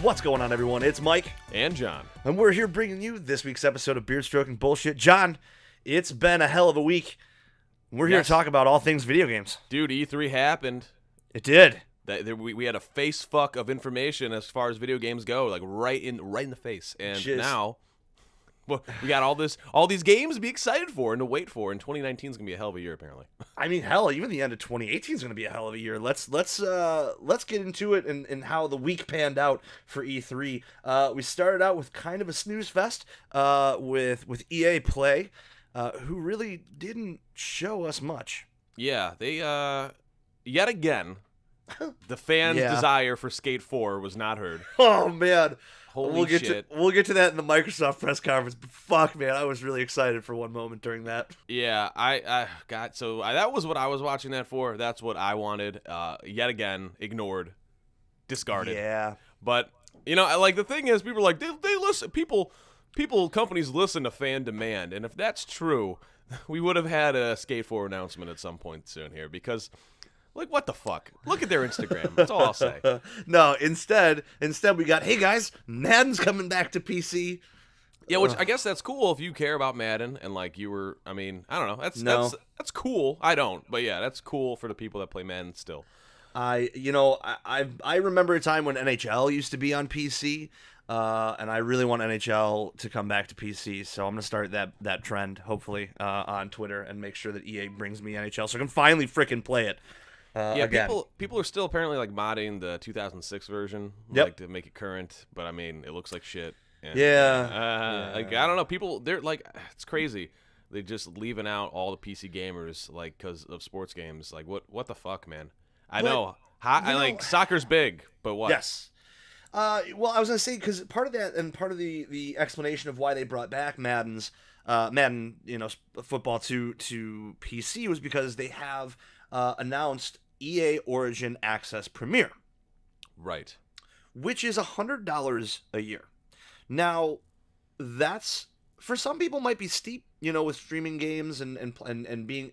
What's going on, everyone? It's Mike. And John. And we're here bringing you this week's episode of Beard Stroking Bullshit. John, it's been a hell of a week. We're here to talk about all things video games. Dude, E3 happened. It did. We had a face fuck of information as far as video games go, like right in the face. And now, well, we got all these games to be excited for and to wait for. And 2019 is gonna be a hell of a year, apparently. I mean, hell, even the end of 2018 is gonna be a hell of a year. Let's get into it and how the week panned out for E3. We started out with kind of a snooze fest with EA Play, who really didn't show us much. Yeah, they yet again. The fans' desire for Skate 4 was not heard. Oh, man. Holy shit. We'll get to that in the Microsoft press conference, but fuck, man, I was really excited for one moment during that. Yeah, that was what I was watching that for. That's what I wanted. Yet again, ignored, discarded. Yeah. But, like, the thing is, people are like, they listen, companies listen to fan demand, and if that's true, we would have had a Skate 4 announcement at some point soon here, because... Like, what the fuck? Look at their Instagram. That's all I'll say. No, instead we got, hey, guys, Madden's coming back to PC. Yeah, which I guess that's cool if you care about Madden and, like, you were, I mean, I don't know. That's cool. I don't. But, yeah, that's cool for the people that play Madden still. I remember a time when NHL used to be on PC, and I really want NHL to come back to PC, so I'm going to start that trend, hopefully, on Twitter and make sure that EA brings me NHL so I can finally frickin' play it. Again. People are still apparently like modding the 2006 version, like to make it current. But I mean, it looks like shit. And, like I don't know. People, they're like, it's crazy. They're just leaving out all the PC gamers, like because of sports games. Like what the fuck, man? I know. Like soccer's big, but what? Yes. Well, I was gonna say because part of that and part of the explanation of why they brought back Madden, football to PC was because they have announced EA Origin Access Premier. Right. Which is $100 a year. Now, that's for some people might be steep, with streaming games and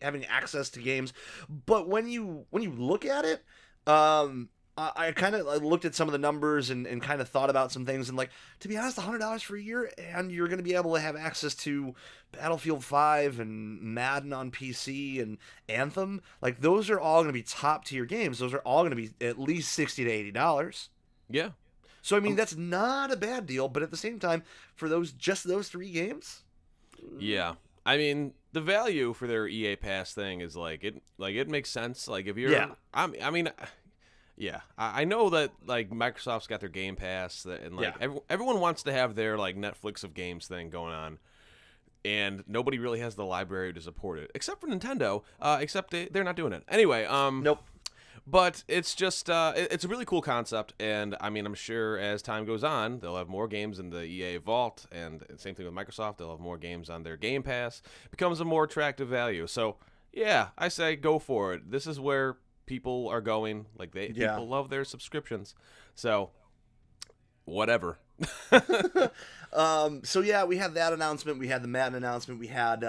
having access to games. But when you look at it, I kind of looked at some of the numbers and kind of thought about some things. And, like, to be honest, $100 for a year, and you're going to be able to have access to Battlefield 5 and Madden on PC and Anthem. Like, those are all going to be top-tier games. Those are all going to be at least $60 to $80. Yeah. So, I mean, that's not a bad deal. But at the same time, for those 3 games... Yeah. I mean, the value for their EA Pass thing is, it makes sense. Like, if you're... Yeah. Yeah, I know that, like, Microsoft's got their Game Pass, and, like, everyone wants to have their, like, Netflix of games thing going on, and nobody really has the library to support it, except for Nintendo, except they're not doing it. Anyway, Nope. But it's just, it's a really cool concept, and, I mean, I'm sure as time goes on, they'll have more games in the EA Vault, and same thing with Microsoft, they'll have more games on their Game Pass. It becomes a more attractive value. So, yeah, I say go for it. This is where... people are going, like people love their subscriptions, so whatever. So yeah, we had that announcement, we had the Madden announcement, we had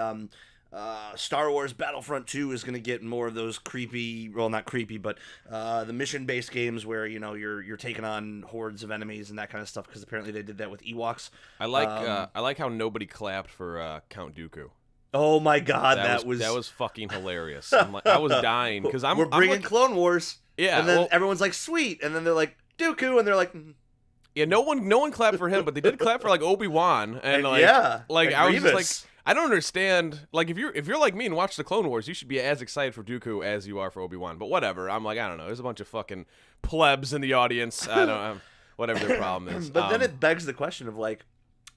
Star Wars Battlefront 2 is going to get more of those creepy, well, not creepy, but the mission-based games where you're taking on hordes of enemies and that kind of stuff, because apparently they did that with Ewoks. I like how nobody clapped for Count Dooku. Oh my God, that was fucking hilarious. I was dying because we're bringing Clone Wars. Yeah, and then everyone's like, sweet, and then they're like, Dooku, and they're like, yeah, no one clapped for him, but they did clap for like Obi-Wan, and like, I was just like, I don't understand. Like, if you're like me and watch the Clone Wars, you should be as excited for Dooku as you are for Obi-Wan. But whatever, I'm like, I don't know. There's a bunch of fucking plebs in the audience. I don't know, whatever their problem is. But then it begs the question of like,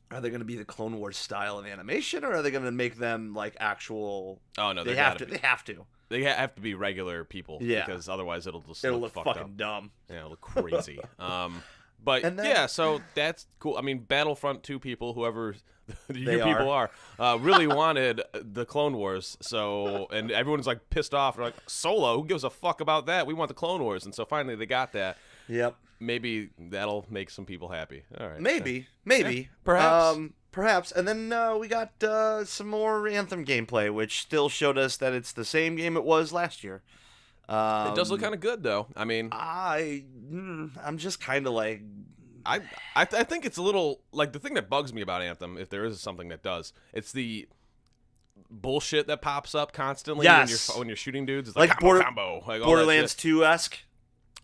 are they going to be the Clone Wars style of animation, or are they going to make them like actual? Oh no, they have to. They have to. They have to be regular people, because otherwise it'll look fucking up. Dumb. Yeah, it'll look crazy. But so that's cool. I mean, Battlefront 2 people, whoever you people are, really wanted the Clone Wars. So, and everyone's like pissed off. They're like, Solo, who gives a fuck about that? We want the Clone Wars. And so finally they got that. Yep. Maybe that'll make some people happy. All right. Maybe. Yeah, perhaps. Perhaps. And then we got some more Anthem gameplay, which still showed us that it's the same game it was last year. It does look kind of good, though. I mean, I'm just kind of like, I think it's a little like the thing that bugs me about Anthem, if there is something that does, it's the bullshit that pops up constantly when you're shooting dudes. It's like combo, like Borderlands 2-esque.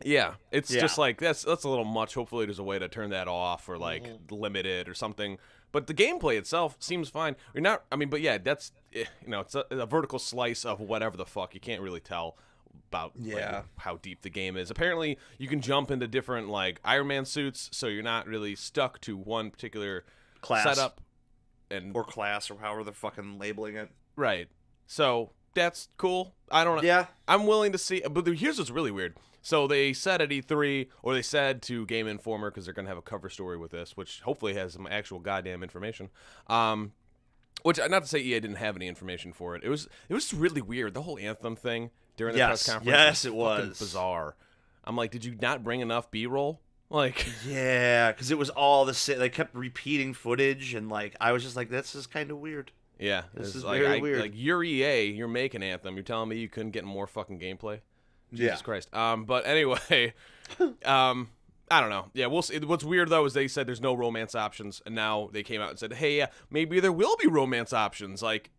Yeah, it's just like that's a little much. Hopefully, there's a way to turn that off or like limit it or something. But the gameplay itself seems fine. You're not. I mean, but yeah, that's it's a vertical slice of whatever the fuck. You can't really tell about like, how deep the game is. Apparently, you can jump into different like Iron Man suits, so you're not really stuck to one particular class setup or class or however they're fucking labeling it. Right. So that's cool. I don't know. Yeah. I'm willing to see. But here's what's really weird. So they said at E3, or they said to Game Informer, because they're going to have a cover story with this, which hopefully has some actual goddamn information. Which, not to say EA didn't have any information for it. It was really weird. The whole Anthem thing during the press conference. Yes, it was bizarre. I'm like, did you not bring enough B-roll? Like, yeah, because it was all the same. They kept repeating footage, and like, I was just like, this is kind of weird. Yeah, this is like, very weird. Like, you're EA, you're making Anthem. You're telling me you couldn't get more fucking gameplay? Jesus Christ. But anyway, I don't know. Yeah, we'll see. What's weird though is they said there's no romance options, and now they came out and said, hey, yeah, maybe there will be romance options. Like,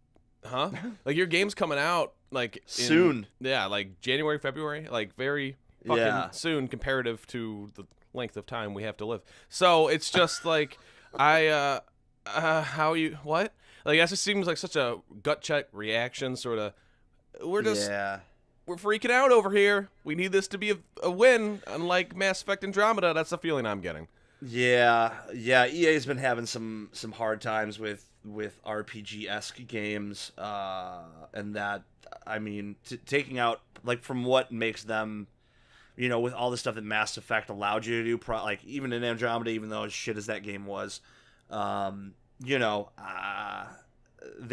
huh? Like your game's coming out like soon. Yeah, like January, February, like very fucking soon comparative to the length of time we have to live. So it's just like, how you what? Like that just seems like such a gut check reaction, sort of. We're freaking out over here. We need this to be a win, unlike Mass Effect Andromeda. That's the feeling I'm getting. Yeah. EA's been having some hard times with RPG-esque games, and that, I mean, taking out, like, from what makes them, with all the stuff that Mass Effect allowed you to do, like, even in Andromeda, even though as shit as that game was, they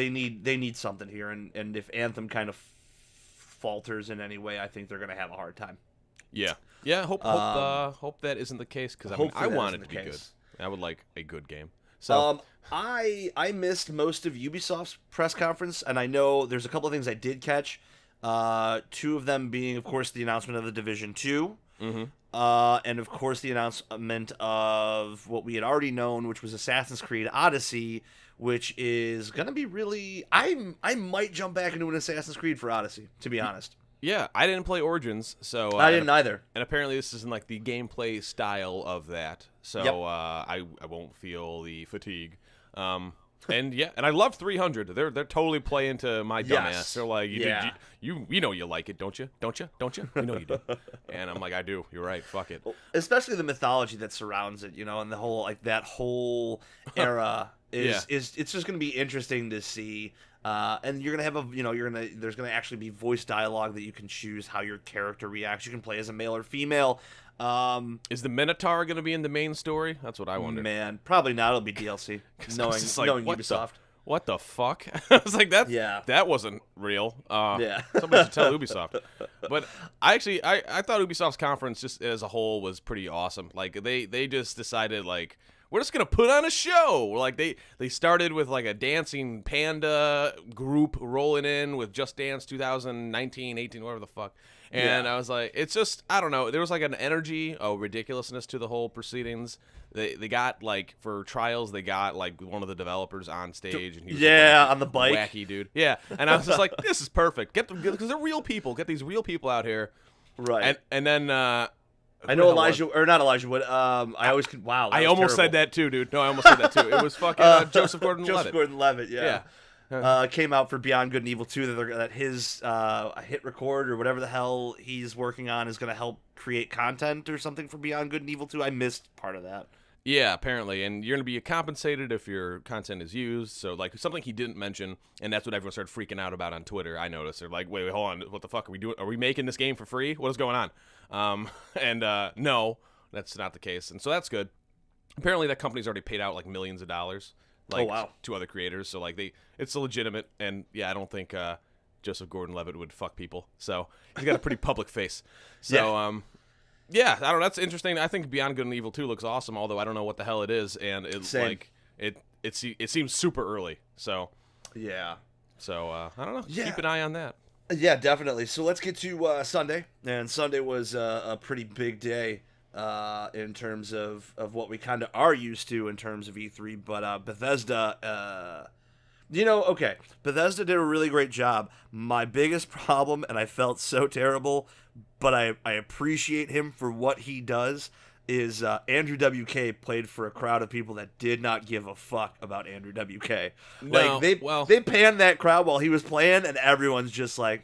need something here, and if Anthem kind of falters in any way, I think they're going to have a hard time. Yeah. Hope that isn't the case, because I want it to be good. I would like a good game. So I missed most of Ubisoft's press conference, and I know there's a couple of things I did catch. Two of them being, of course, the announcement of The Division 2, and of course the announcement of what we had already known, which was Assassin's Creed Odyssey, which is gonna be really. I might jump back into an Assassin's Creed for Odyssey, to be honest. Yeah, I didn't play Origins, so I didn't either. And apparently, this isn't like the gameplay style of that, so I won't feel the fatigue. And I love 300. They're totally playing to my dumbass. They're like, you know you like it, don't you? Don't you? You know you do. And I'm like, I do. You're right. Fuck it. Well, especially the mythology that surrounds it, and the whole that whole era is it's just gonna be interesting to see. And you're gonna have there's gonna actually be voice dialogue that you can choose how your character reacts. You can play as a male or female. Is the Minotaur gonna be in the main story? That's what I wonder. Man, probably not. It'll be DLC. knowing Ubisoft. What the fuck? I was like, that wasn't real. Somebody should tell Ubisoft. But I thought Ubisoft's conference just as a whole was pretty awesome. Like they just decided like, we're just gonna put on a show. Like they started with like a dancing panda group rolling in with Just Dance 2019, 18, whatever the fuck. And I was like, it's just, I don't know. There was like an energy, ridiculousness to the whole proceedings. They got like for trials, they got like one of the developers on stage, and he was on the bike, wacky dude. Yeah, and I was just like, this is perfect. Get them because they're real people. Get these real people out here, right? And then. I know Elijah, or not Elijah Wood. I always could. Wow, I almost said that too, dude. No, I almost said that too. It was fucking Joseph Gordon-Levitt. Joseph Gordon-Levitt, yeah. Came out for Beyond Good and Evil 2 that his hit record or whatever the hell he's working on is going to help create content or something for Beyond Good and Evil 2. I missed part of that. Yeah, apparently, and you're going to be compensated if your content is used. So, like, something he didn't mention, and that's what everyone started freaking out about on Twitter. I noticed. They're like, wait, hold on. What the fuck are we doing? Are we making this game for free? What is going on? No, that's not the case. And so that's good. Apparently, that company's already paid out, like, millions of dollars. Like, to other creators. So, like, it's legitimate. And, yeah, I don't think Joseph Gordon-Levitt would fuck people. So, he's got a pretty public face. So, yeah, I don't know. That's interesting. I think Beyond Good and Evil 2 looks awesome, although I don't know what the hell it is, and it seems super early. So I don't know. Keep an eye on that. Yeah, definitely. So let's get to Sunday, and Sunday was a pretty big day in terms of what we kind of are used to in terms of E3. But Bethesda, okay, Bethesda did a really great job. My biggest problem, and I felt so terrible, but I appreciate him for what he does, is Andrew WK played for a crowd of people that did not give a fuck about Andrew WK. No, They panned that crowd while he was playing, and everyone's just like,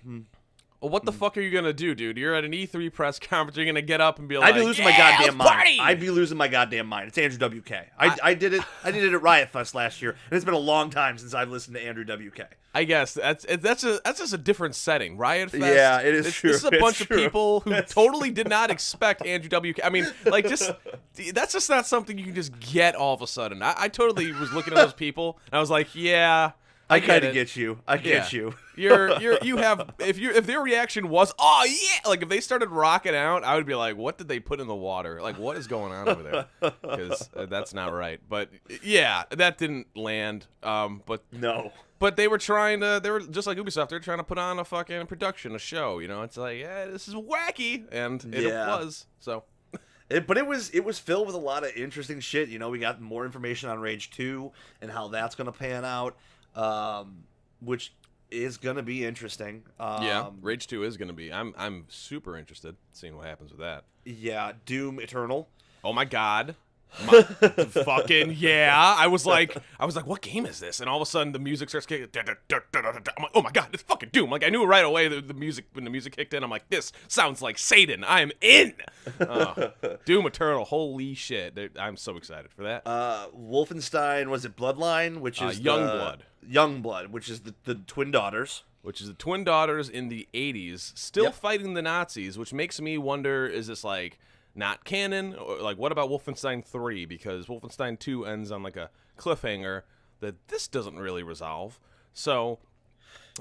Well, what the fuck are you gonna do, dude? You're at an E3 press conference. You're gonna get up and be like, I'd be losing my goddamn mind. Party! I'd be losing my goddamn mind. It's Andrew WK. I did it at Riot Fest last year, and it's been a long time since I've listened to Andrew WK. I guess that's just a different setting. Riot Fest. Yeah, it is true. This is a bunch of people who totally did not expect Andrew WK. I mean, like, that's just not something you can just get all of a sudden. I totally was looking at those people, and I was like, yeah. I kind of get you. I get you. You have if their reaction was, oh yeah, like if they started rocking out, I would be like, what did they put in the water? Like, what is going on over there? Because that's not right. But yeah, that didn't land. But no. But they were trying to. They were just like Ubisoft. They're trying to put on a fucking production, a show. It's like, yeah, this is wacky, and it was. So. But it was filled with a lot of interesting shit. We got more information on Rage 2 and how that's going to pan out. Which is gonna be interesting. Yeah, Rage 2 is gonna be. I'm super interested in seeing what happens with that. Yeah, Doom Eternal. Oh my god. Fucking yeah! I was like, what game is this? And all of a sudden, the music starts kicking. I'm like, oh my god, it's fucking Doom! Like I knew right away the music when the music kicked in. I'm like, this sounds like Satan. I'm in. Doom Eternal. Holy shit! I'm so excited for that. Wolfenstein, was it Bloodline? Which is Youngblood, which is the twin daughters. Which is the twin daughters in the 80s, still fighting the Nazis. Which makes me wonder: is this like not canon, or like what about Wolfenstein 3? Because Wolfenstein 2 ends on like a cliffhanger that this doesn't really resolve. So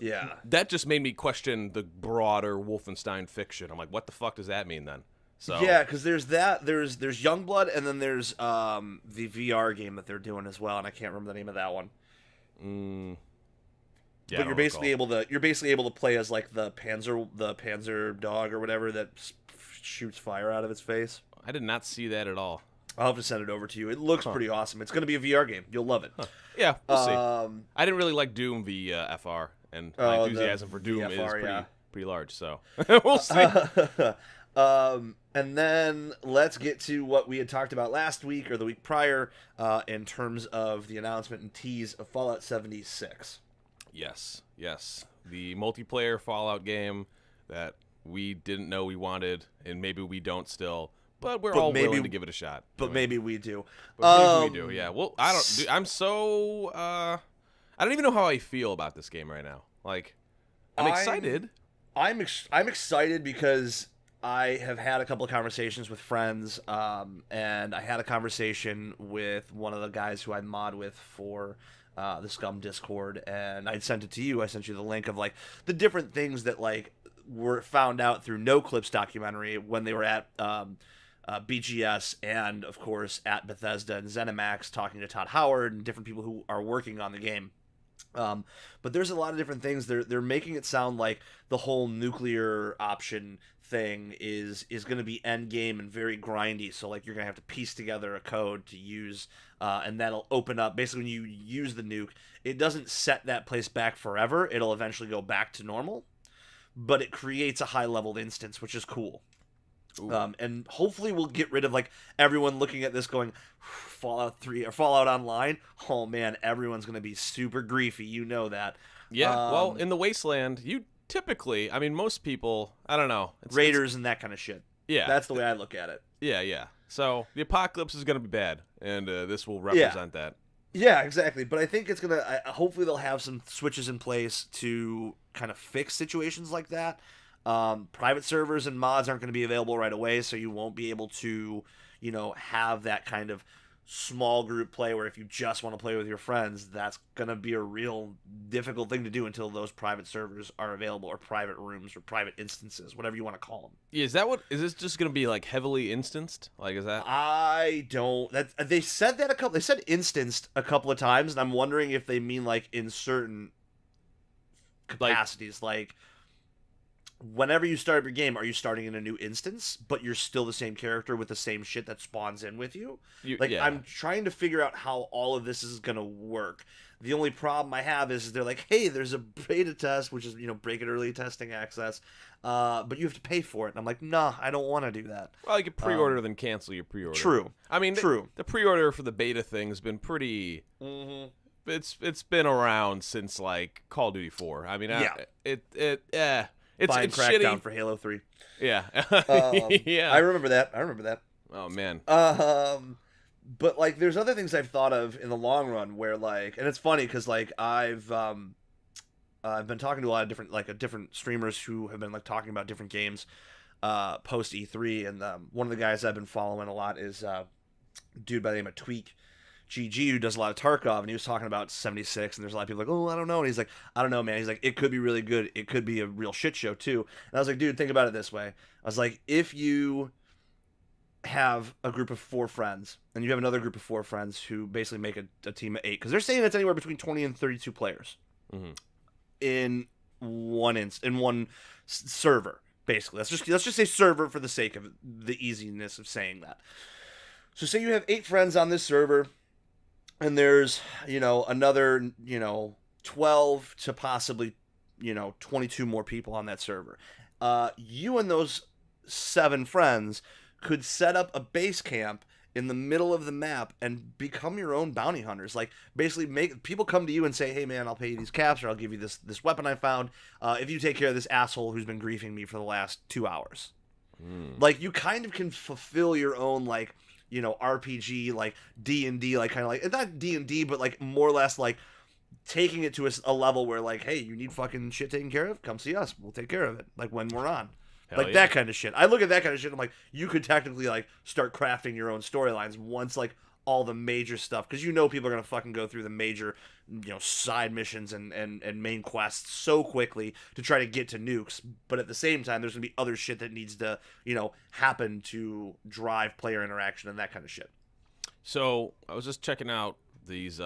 yeah, that just made me question the broader Wolfenstein fiction. I'm like, what the fuck does that mean then? So yeah, because there's Youngblood, and then there's the VR game that they're doing as well, and I can't remember the name of that one. Yeah, but you're basically able to play as like the Panzer dog or whatever that shoots fire out of its face. I did not see that at all. I'll have to send it over to you. It looks pretty awesome. It's going to be a VR game. You'll love it. Yeah, we'll see. I didn't really like Doom FR, and my enthusiasm for Doom is pretty large. So we'll see. And then let's get to what we had talked about last week or the week prior in terms of the announcement and tease of Fallout 76. Yes. The multiplayer Fallout game that we didn't know we wanted, and maybe we don't still, but we're all willing to give it a shot. But maybe we do. But maybe we do, yeah. Well, I don't. I'm so. I don't even know how I feel about this game right now. Like, I'm excited. I'm excited because I have had a couple of conversations with friends, and I had a conversation with one of the guys who I mod with for the Scum Discord, and I'd sent it to you. I sent you the link of like the different things that like were found out through No Clips documentary when they were at BGS and of course at Bethesda and ZeniMax talking to Todd Howard and different people who are working on the game. But there's a lot of different things. They're making it sound like the whole nuclear option thing is going to be end game and very grindy. So like you're going to have to piece together a code to use, and that'll open up. Basically, when you use the nuke, it doesn't set that place back forever. It'll eventually go back to normal, but it creates a high-leveled instance, which is cool. And hopefully we'll get rid of like everyone looking at this going, Fallout 3 or Fallout Online. Oh man, everyone's going to be super griefy. You know that. Yeah. Well, in the Wasteland, you typically, I mean, most people, I don't know. Raiders and that kind of shit. Yeah. That's the way I look at it. Yeah. So the apocalypse is going to be bad, and this will represent that. Yeah, exactly. But I think it's going to, hopefully they'll have some switches in place to kind of fix situations like that. Private servers and mods aren't going to be available right away, so you won't be able to, have that kind of small group play where if you just want to play with your friends, that's going to be a real difficult thing to do until those private servers are available, or private rooms, or private instances, whatever you want to call them. Is this just going to be like heavily instanced? Like, is that? I don't. They said that they said instanced a couple of times, and I'm wondering if they mean like in certain capacities, like whenever you start up your game, are you starting in a new instance, but you're still the same character with the same shit that spawns in with you? Like, Yeah. I'm trying to figure out how all of this is gonna work. The only problem I have is they're like, hey, there's a beta test, which is, break it early testing access, but you have to pay for it. And I'm like, nah, I don't want to do that. Well, you can pre-order then cancel your pre-order. True. I mean, True. The pre-order for the beta thing has been pretty. Mm-hmm. It's been around since like Call of Duty 4. I mean, it's Buying it's Crackdown shitty for Halo 3. Yeah. Yeah. I remember that. Oh man. But like, there's other things I've thought of in the long run where like, and it's funny because like I've been talking to a lot of different streamers who have been like talking about different games post E3, and one of the guys I've been following a lot is a dude by the name of Tweak GG, who does a lot of Tarkov, and he was talking about 76, and there's a lot of people like, oh, I don't know, and he's like, I don't know, man. He's like, it could be really good, it could be a real shit show too. And I was like, dude, think about it this way. I was like, if you have a group of 4 friends, and you have another group of 4 friends who basically make a team of 8, because they're saying it's anywhere between 20 and 32 players in one server, basically. Let's just say server for the sake of the easiness of saying that. So say you have 8 friends on this server, and there's, another, 12 to possibly, 22 more people on that server. You and those 7 friends could set up a base camp in the middle of the map and become your own bounty hunters. Like, basically make people come to you and say, hey man, I'll pay you these caps, or I'll give you this weapon I found if you take care of this asshole who's been griefing me for the last 2 hours. Like, you kind of can fulfill your own, like, RPG, like D&D, like kind of like, not D&D, but like more or less like taking it to a level where like, hey, you need fucking shit taken care of, come see us, we'll take care of it, like when we're on. Hell like yeah. that kind of shit. I look at that kind of shit, I'm like, you could technically like start crafting your own storylines once like all the major stuff, because people are gonna fucking go through the major side missions and main quests so quickly to try to get to nukes, but at the same time there's gonna be other shit that needs to happen to drive player interaction and that kind of shit. So I was just checking out these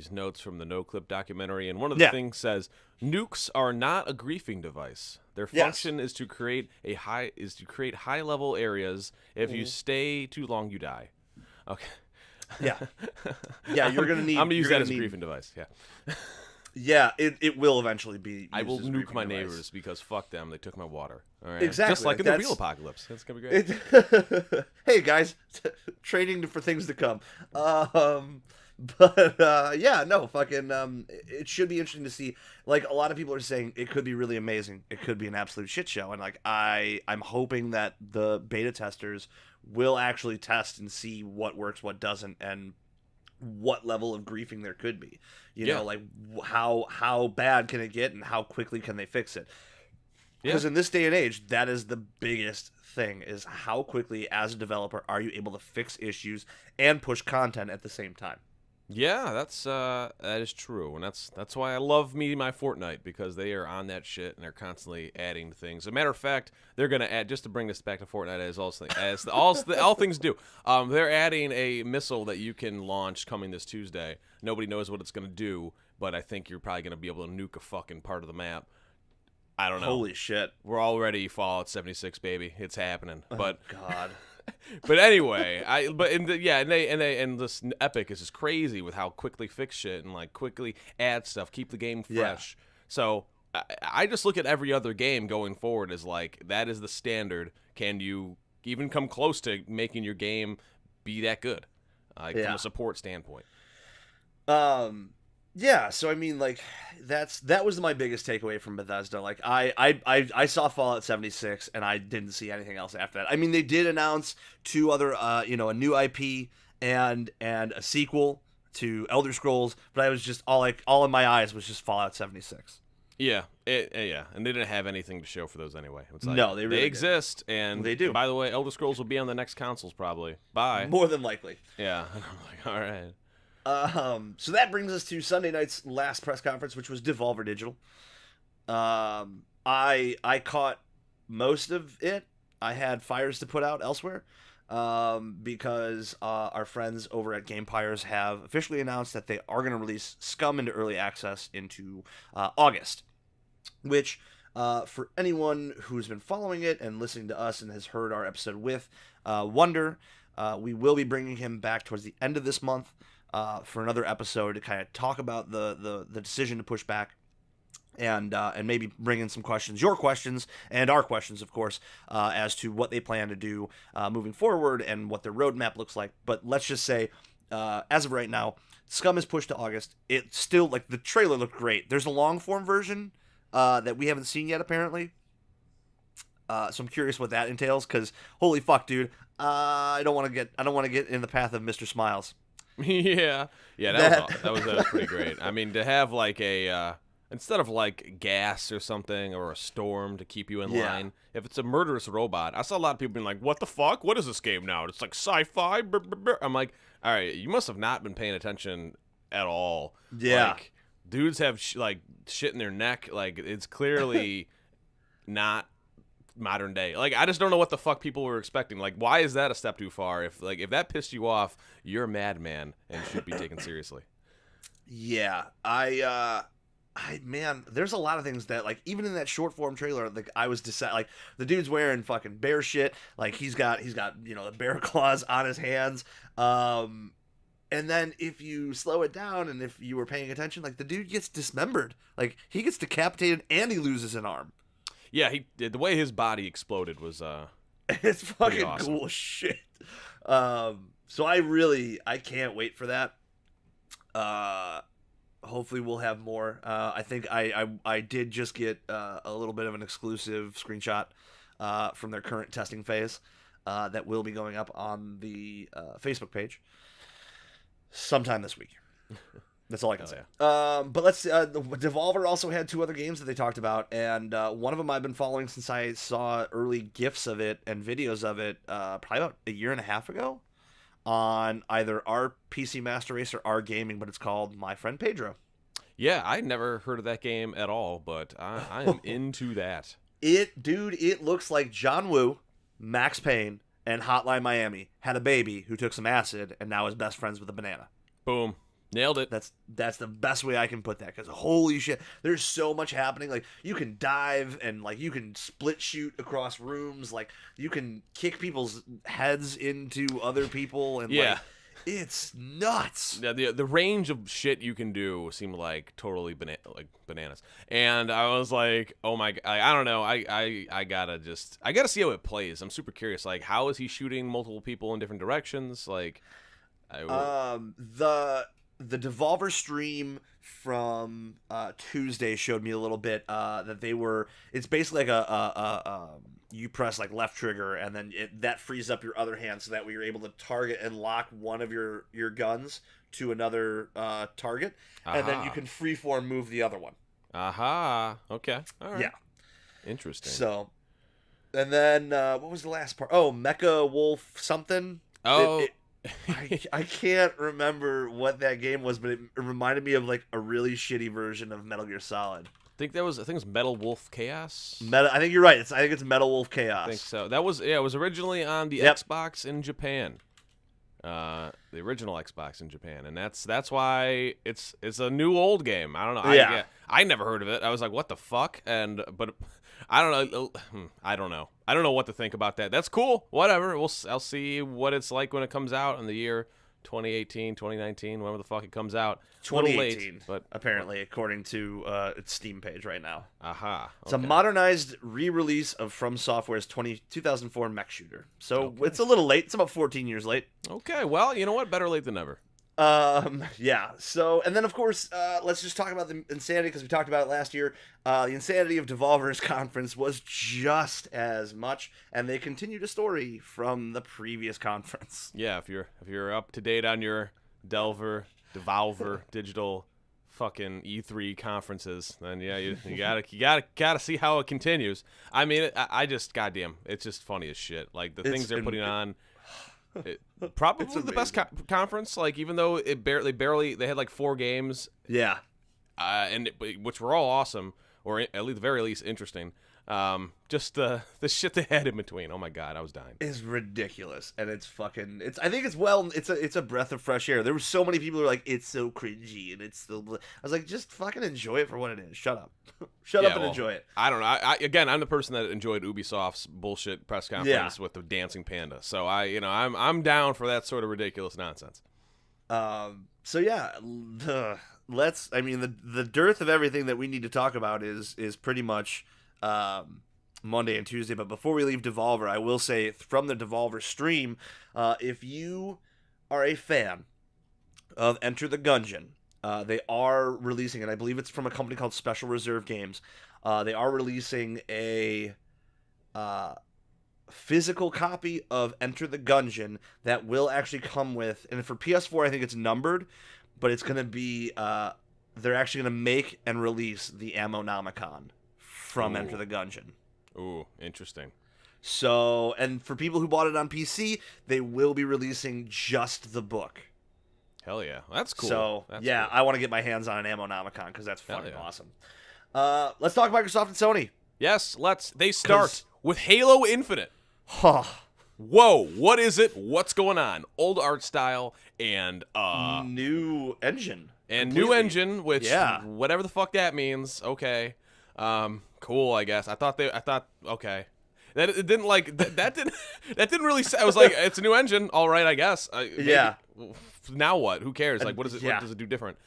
notes from the No Clip documentary, and one of the things says nukes are not a griefing device. Their function is to create high level areas. If you stay too long, you die. Okay. Yeah. You're gonna need. I'm gonna use that as a griefing device. Yeah. Yeah, it will eventually be used I will as a nuke my griefing device. neighbors because fuck them, they took my water. All right. Exactly. Just like in the real apocalypse. That's gonna be great. Hey guys, training for things to come. But no, fucking it should be interesting to see. Like, a lot of people are saying it could be really amazing. It could be an absolute shit show, and like I'm hoping that the beta testers will actually test and see what works, what doesn't, and what level of griefing there could be. Like how bad can it get and how quickly can they fix it? Because in this day and age, that is the biggest thing, is how quickly as a developer are you able to fix issues and push content at the same time. Yeah, that is true, and that's why I love my Fortnite, because they are on that shit and they're constantly adding things. As a matter of fact, they're gonna add, just to bring this back to Fortnite as all things do. They're adding a missile that you can launch coming this Tuesday. Nobody knows what it's gonna do, but I think you're probably gonna be able to nuke a fucking part of the map. I don't know. Holy shit! We're already Fallout 76, baby. It's happening. But God. But anyway, and this Epic is just crazy with how quickly fix shit and like quickly add stuff, keep the game fresh. So I just look at every other game going forward as like, that is the standard. Can you even come close to making your game be that good, from a support standpoint? Yeah, so I mean, like, that was my biggest takeaway from Bethesda. Like, I saw Fallout 76, and I didn't see anything else after that. I mean, they did announce 2 other, a new IP and a sequel to Elder Scrolls, but I was just all in my eyes was just Fallout 76. Yeah, and they didn't have anything to show for those anyway. It's like, no, they really exist, and they do. By the way, Elder Scrolls will be on the next consoles probably. Bye. More than likely. Yeah, and I'm like, all right. So that brings us to Sunday night's last press conference, which was Devolver Digital. I caught most of it. I had fires to put out elsewhere, because our friends over at Gamepires have officially announced that they are going to release Scum into early access into August, which For anyone who's been following it and listening to us and has heard our episode with Wonder, we will be bringing him back towards the end of this month for another episode to kind of talk about the decision to push back. And maybe bring in some questions, your questions and our questions, of course, as to what they plan to do moving forward and what their roadmap looks like. But let's just say, as of right now, Scum is pushed to August. It's still, like, the trailer looked great. There's a long-form version that we haven't seen yet, apparently. So I'm curious what that entails, because holy fuck, dude, I don't want to get in the path of Mr. Smiles. Yeah, that was pretty great. I mean, to have like a instead of like gas or something or a storm to keep you in line, if it's a murderous robot, I saw a lot of people being like, "What the fuck? What is this game now? It's like sci-fi." I'm like, all right, you must have not been paying attention at all. Yeah, like, dudes have like shit in their neck. Like, it's clearly not modern day. Like, I just don't know what the fuck people were expecting. Like, why is that a step too far? If that pissed you off, you're a madman and should be taken seriously. Yeah, man, there's a lot of things that, like, even in that short form trailer, like, I was like, the dude's wearing fucking bear shit, like, he's got the bear claws on his hands, and then if you slow it down and if you were paying attention, like, the dude gets dismembered, like, he gets decapitated and he loses an arm. Yeah, the way his body exploded was it's fucking awesome. Cool shit. So I can't wait for that. Hopefully we'll have more. I think I did just get a little bit of an exclusive screenshot from their current testing phase that will be going up on the Facebook page sometime this week. That's all I can say. Yeah. But Devolver also had 2 other games that they talked about, and one of them I've been following since I saw early GIFs of it and videos of it probably about a year and a half ago on either our PC Master Race or our gaming, but it's called My Friend Pedro. Yeah, I never heard of that game at all, but I am into that. It looks like John Woo, Max Payne, and Hotline Miami had a baby who took some acid and now is best friends with a banana. Boom. Nailed it. That's the best way I can put that, because holy shit, there's so much happening. Like, you can dive and, like, you can split shoot across rooms, like, you can kick people's heads into other people, and like, it's nuts. Yeah, the range of shit you can do seemed like totally bananas, and I was like, oh my, I don't know, I gotta see how it plays. I'm super curious. Like, how is he shooting multiple people in different directions? Like, the Devolver stream from Tuesday showed me a little bit that it's basically like you press like left trigger and then that frees up your other hand so that way you're able to target and lock one of your guns to another target, and then you can freeform move the other one. Okay. All right. Yeah. Interesting. So, and then what was the last part? Oh, Mecha Wolf something. Oh. I can't remember what that game was, but it reminded me of like a really shitty version of Metal Gear Solid. I think it was Metal Wolf Chaos. I think you're right. I think it's Metal Wolf Chaos. I think so. That was it was originally on the Xbox in Japan. The original Xbox in Japan, and that's why it's a new old game. I don't know. Yeah. I never heard of it. I was like, what the fuck? But I don't know. I don't know. I don't know what to think about that. That's cool. Whatever. I'll see what it's like when it comes out in the year 2018, 2019, whenever the fuck it comes out. 2018, late, but apparently, according to its Steam page right now. Okay. It's a modernized re-release of From Software's 2004 mech shooter. So it's a little late. It's about 14 years late. Okay, well, you know what? Better late than never. Yeah. So, and then of course, let's just talk about the insanity, because we talked about it last year. The insanity of Devolver's conference was just as much, and they continued a story from the previous conference. Yeah, if you're up to date on your Devolver Digital fucking E3 conferences, then yeah, you gotta see how it continues. I mean, I just, goddamn, it's just funny as shit. Like, the things they're putting on. Probably the best conference. Like, even though they had like 4 games. Yeah. Which were all awesome, or at least the very least interesting. Just the shit they had in between. Oh my god, I was dying. Is ridiculous, and it's fucking. I think it's a breath of fresh air. There were so many people who were like, it's so cringy, and it's the. I was like, just fucking enjoy it for what it is. Shut up, shut up and enjoy it. I don't know. Again, I'm the person that enjoyed Ubisoft's bullshit press conference with the dancing panda. So I'm down for that sort of ridiculous nonsense. So yeah, the dearth of everything that we need to talk about is pretty much Monday and Tuesday. But before we leave Devolver, I will say from the Devolver stream, if you are a fan of Enter the Gungeon, they are releasing, and I believe it's from a company called Special Reserve Games. They are releasing a physical copy of Enter the Gungeon that will actually come with, and for PS4 I think it's numbered, but it's going to be they're actually going to make and release the Ammonomicon from Enter the Gungeon. Ooh, interesting. So, and for people who bought it on PC, they will be releasing just the book. Hell yeah, that's cool. So that's cool. I want to get my hands on an Ammonomicon because that's fucking awesome. Let's talk Microsoft and Sony. Yes, let's. They start with Halo Infinite. Huh. Whoa, what is it? What's going on? Old art style and new engine. And completely. New engine, which whatever the fuck that means. Okay. Cool, I guess. I thought okay. That it didn't like that didn't really say. I was like, it's a new engine. All right, I guess. Maybe, now what? Who cares? Like, what is it? What does it do different?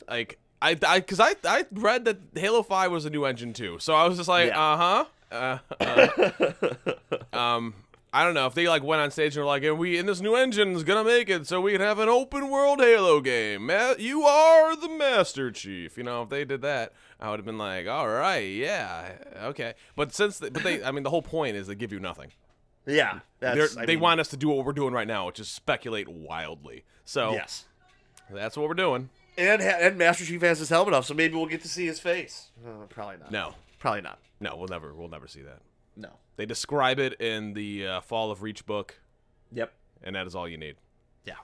Like, because I read that Halo 5 was a new engine too, so I was just like, I don't know if they like went on stage and were like, and we in this new engine's gonna make it so we can have an open world Halo game. You are the Master Chief. If they did that, I would have been like, all right, yeah, okay. But the whole point is they give you nothing. Yeah, they want us to do what we're doing right now, which is speculate wildly. So yes, that's what we're doing. And Master Chief has his helmet off, so maybe we'll get to see his face. Probably not. No, probably not. No, we'll never see that. No. They describe it in the Fall of Reach book. Yep. And that is all you need. Yeah.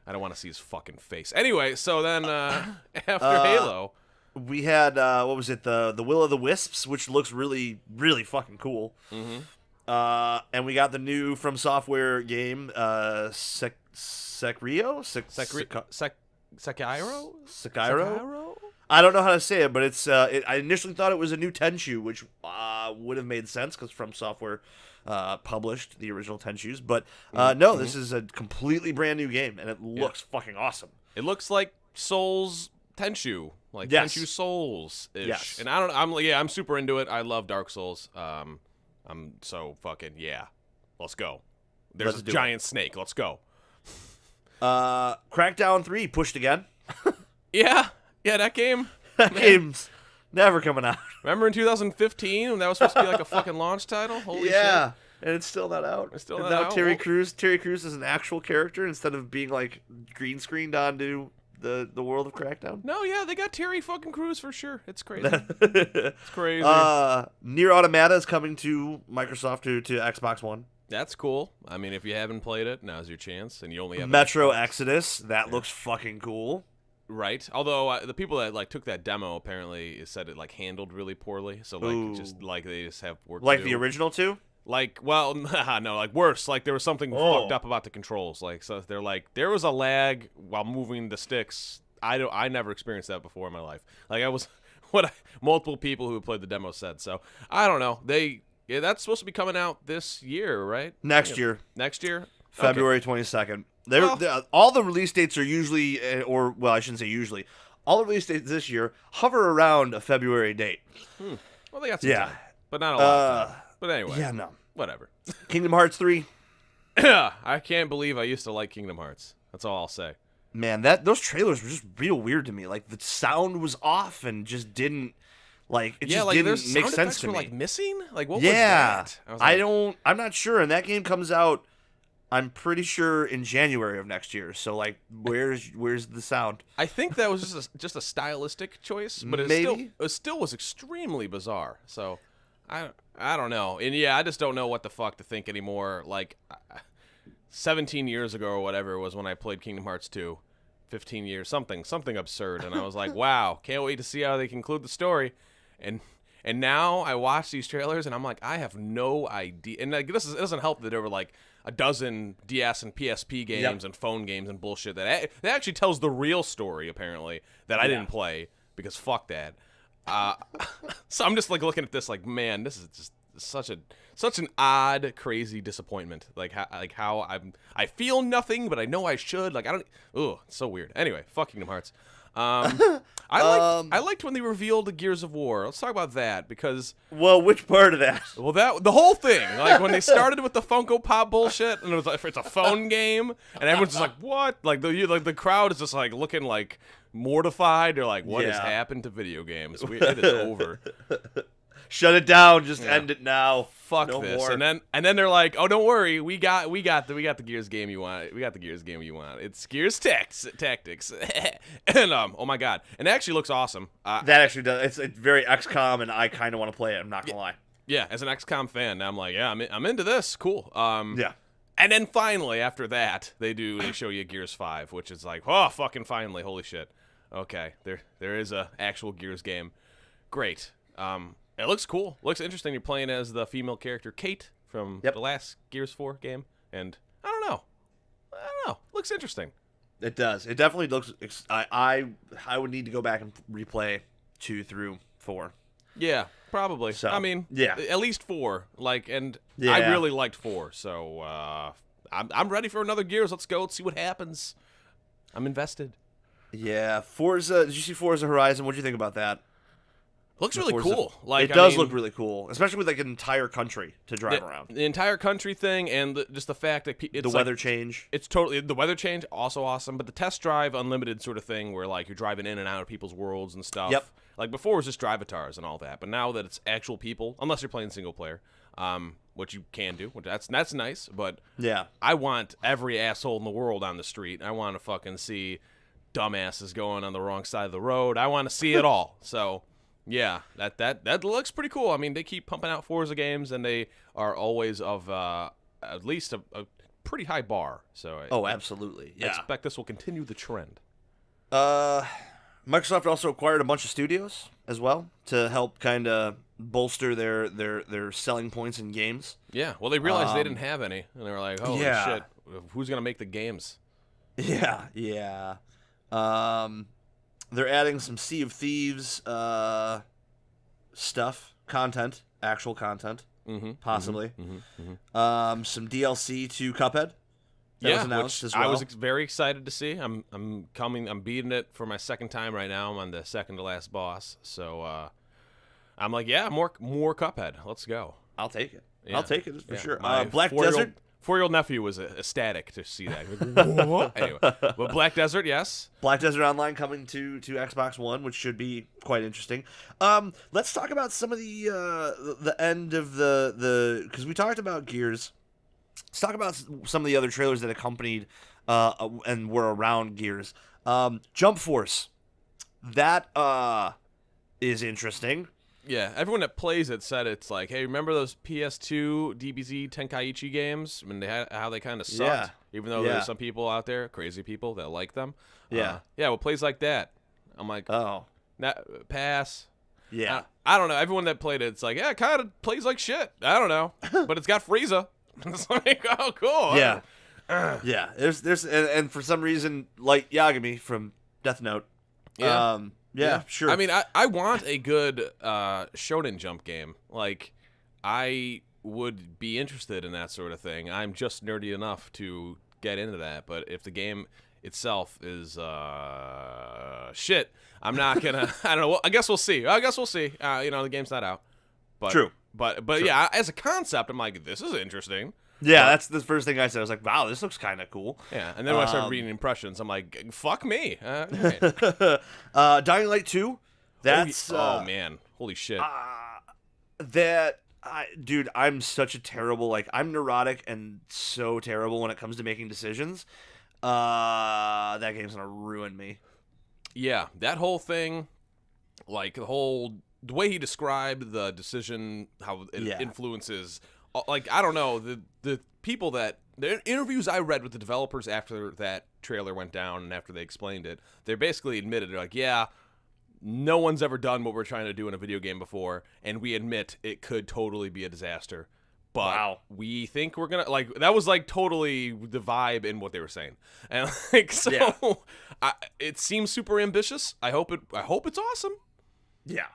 I don't want to see his fucking face. Anyway, so then after Halo, we had what was it? The Will of the Wisps, which looks really, really fucking cool. Mm-hmm. And we got the new From Software game, Sekiro? Sekiro? I don't know how to say it, but it's. I initially thought it was a new Tenchu, which would have made sense because From Software published the original Tenchus. But no, this is a completely brand new game, and it looks fucking awesome. It looks like Souls Tenchu, like Tenchu Souls ish. Yes. And I'm super into it. I love Dark Souls. I'm so fucking Let's go. There's a giant snake. Let's go. Crackdown 3 pushed again. Yeah, that game. That game's never coming out. Remember in 2015 when that was supposed to be like a fucking launch title? Holy shit. And it's still not out. It's still not now out. Terry Crews is an actual character instead of being like green screened onto the world of Crackdown. No, they got Terry fucking Crews for sure. It's crazy. It's crazy. Nier Automata is coming to Microsoft to Xbox One. That's cool. I mean, if you haven't played it, now's your chance, and you only have Metro Exodus. That looks fucking cool. Right. Although the people that like took that demo apparently said it like handled really poorly. So like just like they just have work. Like to do. the original two? Like no, like worse. Like there was something fucked up about the controls. Like so they're like there was a lag while moving the sticks. I never experienced that before in my life. Like I was multiple people who played the demo said. So I don't know. That's supposed to be coming out this year, right? Next year. Next year? February 22nd. All the release dates are usually, I shouldn't say usually. All the release dates this year hover around a February date. Well, they got some time, but not a lot of time. But anyway. Yeah, no. Whatever. Kingdom Hearts 3. I can't believe I used to like Kingdom Hearts. That's all I'll say. Man, those trailers were just real weird to me. Like, the sound was off and just didn't, didn't make sense to me. Like, missing? Like, what was that? I'm not sure. And that game comes out, I'm pretty sure, in January of next year. So, like, where's the sound? I think that was just a stylistic choice, but it still was extremely bizarre. So, I don't know. And, I just don't know what the fuck to think anymore. Like, 17 years ago or whatever it was when I played Kingdom Hearts 2. 15 years, something absurd. And I was like, wow, can't wait to see how they conclude the story. And And now I watch these trailers and I'm like, I have no idea. And like, it doesn't help that there were like a dozen DS and PSP games and phone games and bullshit that actually tells the real story, apparently, that I didn't play because fuck that. So I'm just like looking at this like, man, this is just such an odd, crazy disappointment. Like how I feel nothing, but I know I should. Like I don't. Ugh, it's so weird. Anyway, fuck Kingdom Hearts. I liked when they revealed Gears of War. Let's talk about that because. Well, which part of that? Well, the whole thing. Like when they started with the Funko Pop bullshit, and it was like it's a phone game, and everyone's just like, what? Like the crowd is just like looking like mortified. They're like, what has happened to video games? It is over. Shut it down. Just end it now. Fuck no this. More. And then they're like, oh, don't worry, we got the Gears game you want. We got the Gears game you want. It's Gears Tactics. And oh my god, and it actually looks awesome. That actually does. It's very XCOM, and I kind of want to play it. I'm not gonna lie. Yeah, as an XCOM fan, I'm like, yeah, I'm into this. Cool. Yeah. And then finally, after that, they show you Gears 5, which is like, oh, fucking finally, holy shit. Okay, there is a actual Gears game. Great. It looks cool. Looks interesting. You're playing as the female character Kate from the last Gears 4 game, and I don't know. Looks interesting. It does. It definitely looks. I would need to go back and replay 2 through 4. Yeah, probably. So, I mean, at least 4. Like, and I really liked 4, so I'm ready for another Gears. Let's go. Let's see what happens. I'm invested. Yeah, Forza. Did you see Forza Horizon? What do you think about that? Looks really cool. Like it does look really cool, especially with like an entire country to drive around. The entire country thing, and just the fact that it's the weather change. It's totally the weather change, also awesome. But the test drive unlimited sort of thing, where like you're driving in and out of people's worlds and stuff. Yep. Like before, it was just drivatars and all that, but now that it's actual people, unless you're playing single player, which you can do, that's nice. But yeah, I want every asshole in the world on the street. I want to fucking see dumbasses going on the wrong side of the road. I want to see it all. So. Yeah, that looks pretty cool. I mean, they keep pumping out Forza games, and they are always of at least a pretty high bar. So absolutely. Yeah. I expect this will continue the trend. Microsoft also acquired a bunch of studios as well to help kind of bolster their selling points in games. Yeah, well, they realized they didn't have any, and they were like, "Holy shit, who's gonna make the games?" Yeah. They're adding some Sea of Thieves stuff, actual content, possibly. Some DLC to Cuphead. That was announced as well. I was very excited to see. I'm beating it for my second time right now. I'm on the second to last boss, so I'm like, more Cuphead. Let's go. I'll take it. Yeah. I'll take it for sure. My Black Desert. 4-year-old nephew was ecstatic to see that. Anyway, but Black Desert, yes. Black Desert Online coming to Xbox One, which should be quite interesting. Let's talk about some of the end of the because we talked about Gears. Let's talk about some of the other trailers that accompanied and were around Gears. Jump Force, that is interesting. Yeah, everyone that plays it said it's like, hey, remember those PS2 DBZ Tenkaichi games? I mean, how they kind of sucked, even though there's some people out there, crazy people, that like them. Well, plays like that. I'm like, pass. Yeah. I don't know. Everyone that played it, it's like, yeah, it kind of plays like shit. I don't know, but it's got Frieza. It's like, oh, cool. Yeah. Yeah. There's and for some reason, like Yagami from Death Note. Yeah, sure. I mean, I want a good Shonen Jump game. Like, I would be interested in that sort of thing. I'm just nerdy enough to get into that. But if the game itself is shit, I'm not gonna. I don't know. Well, I guess we'll see. The game's not out. But, True. But yeah, as a concept, I'm like, this is interesting. Yeah, that's the first thing I said. I was like, wow, this looks kind of cool. Yeah, and then when I started reading impressions, I'm like, fuck me. Dying Light 2, that's... oh, man. Holy shit. Dude, I'm such a terrible... Like, I'm neurotic and so terrible when it comes to making decisions. That game's going to ruin me. Yeah, that whole thing, like, the way he described the decision, how it influences... Like, I don't know, the people the interviews I read with the developers after that trailer went down and after they explained it, they basically admitted, they're like, yeah, no one's ever done what we're trying to do in a video game before, and we admit it could totally be a disaster. But Wow. we think we're gonna like that was like totally the vibe in what they were saying, and like so, Yeah. it seems super ambitious. I hope it's awesome. Yeah.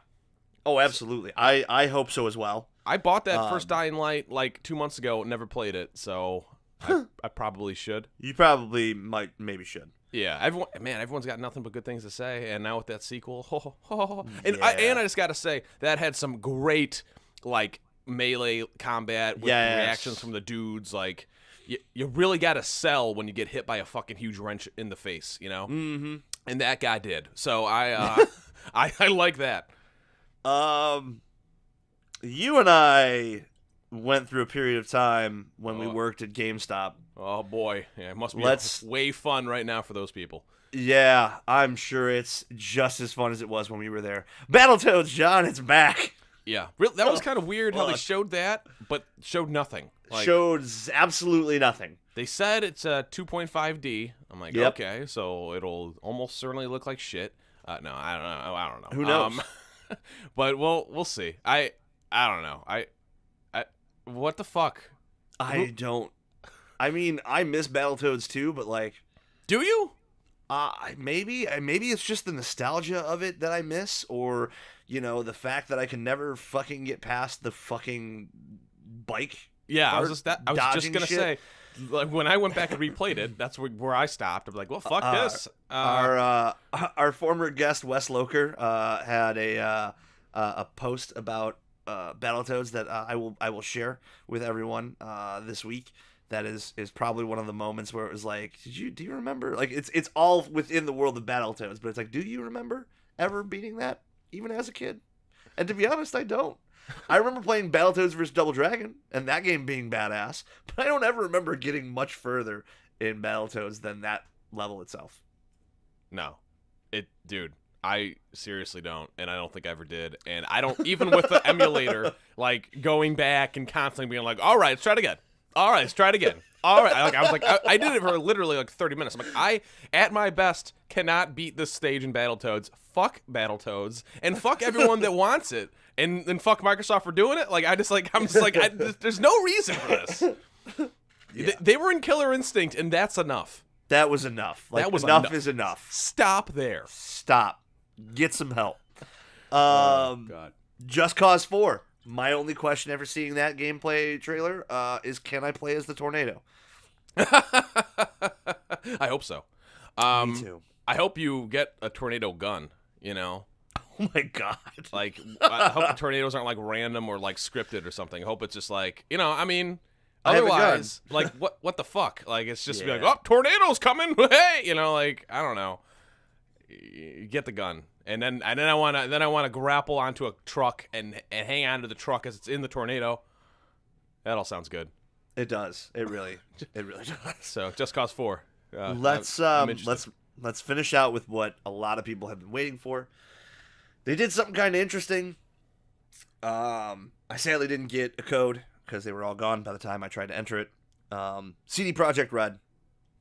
Oh, absolutely. I hope so as well. I bought that first Dying Light like 2 months ago, never played it, so I probably should. You probably maybe should. Yeah, everyone's got nothing but good things to say, and now with that sequel, and Yeah. I just gotta say that had some great like melee combat with reactions from the dudes. Like you really gotta sell when you get hit by a fucking huge wrench in the face, you know. Mm-hmm. And that guy did. So I I like that. You and I went through a period of time when we worked at GameStop. Oh boy, yeah, it must be way fun right now for those people. Yeah, I'm sure it's just as fun as it was when we were there. Battletoads, John, it's back. Yeah, that was kind of weird how they showed that, but showed nothing. Like, Showed absolutely nothing. They said it's a 2.5D. I'm like, Yep. okay, so it'll almost certainly look like shit. No, I don't know. Who knows? But we'll see. I don't know. I what the fuck? I don't. I mean, I miss Battletoads too, but like, Do you? maybe it's just the nostalgia of it that I miss, or the fact that I can never fucking get past the fucking bike. Yeah, I was just dodging gonna shit. say, like, when I went back and replayed it, that's where I stopped. I'm like, well, fuck this. Our former guest Wes Loker had a post about Battletoads that I will share with everyone this week. That is probably one of the moments where it was like, do you remember? Like it's all within the world of Battletoads, but it's like, do you remember ever beating that even as a kid? And to be honest, I don't. I remember playing Battletoads vs. Double Dragon and that game being badass, but I don't ever remember getting much further in Battletoads than that level itself. No, dude. I seriously don't, and I don't think I ever did. And I don't, even with the emulator, like, going back and constantly being like, all right, let's try it again. All right, let's try it again. All right. I was like, I did it for literally like 30 minutes. I'm like, I, at my best, cannot beat this stage in Battletoads. Fuck Battletoads, and fuck everyone that wants it, and fuck Microsoft for doing it. Like, I'm just like, there's no reason for this. Yeah. They were in Killer Instinct, and that's enough. That was enough. Like, That was enough enough. is enough. Stop there. Stop. Get some help. God. Just Cause 4. My only question after seeing that gameplay trailer is, can I play as the tornado? I hope so. Me too. I hope you get a tornado gun, Oh my god. Like, I hope the tornadoes aren't like random or like scripted or something. I hope it's just like, I mean, I have a gun. otherwise, like, what the fuck? Like, it's just be like, Yeah. oh, tornadoes coming. Hey, like, I don't know. You get the gun. And then I want to grapple onto a truck and hang on to the truck as it's in the tornado. That all sounds good. It does. It really does. So, Just Cause 4. Let's finish out with what a lot of people have been waiting for. They did something kind of interesting. I sadly didn't get a code because they were all gone by the time I tried to enter it. CD Projekt Red,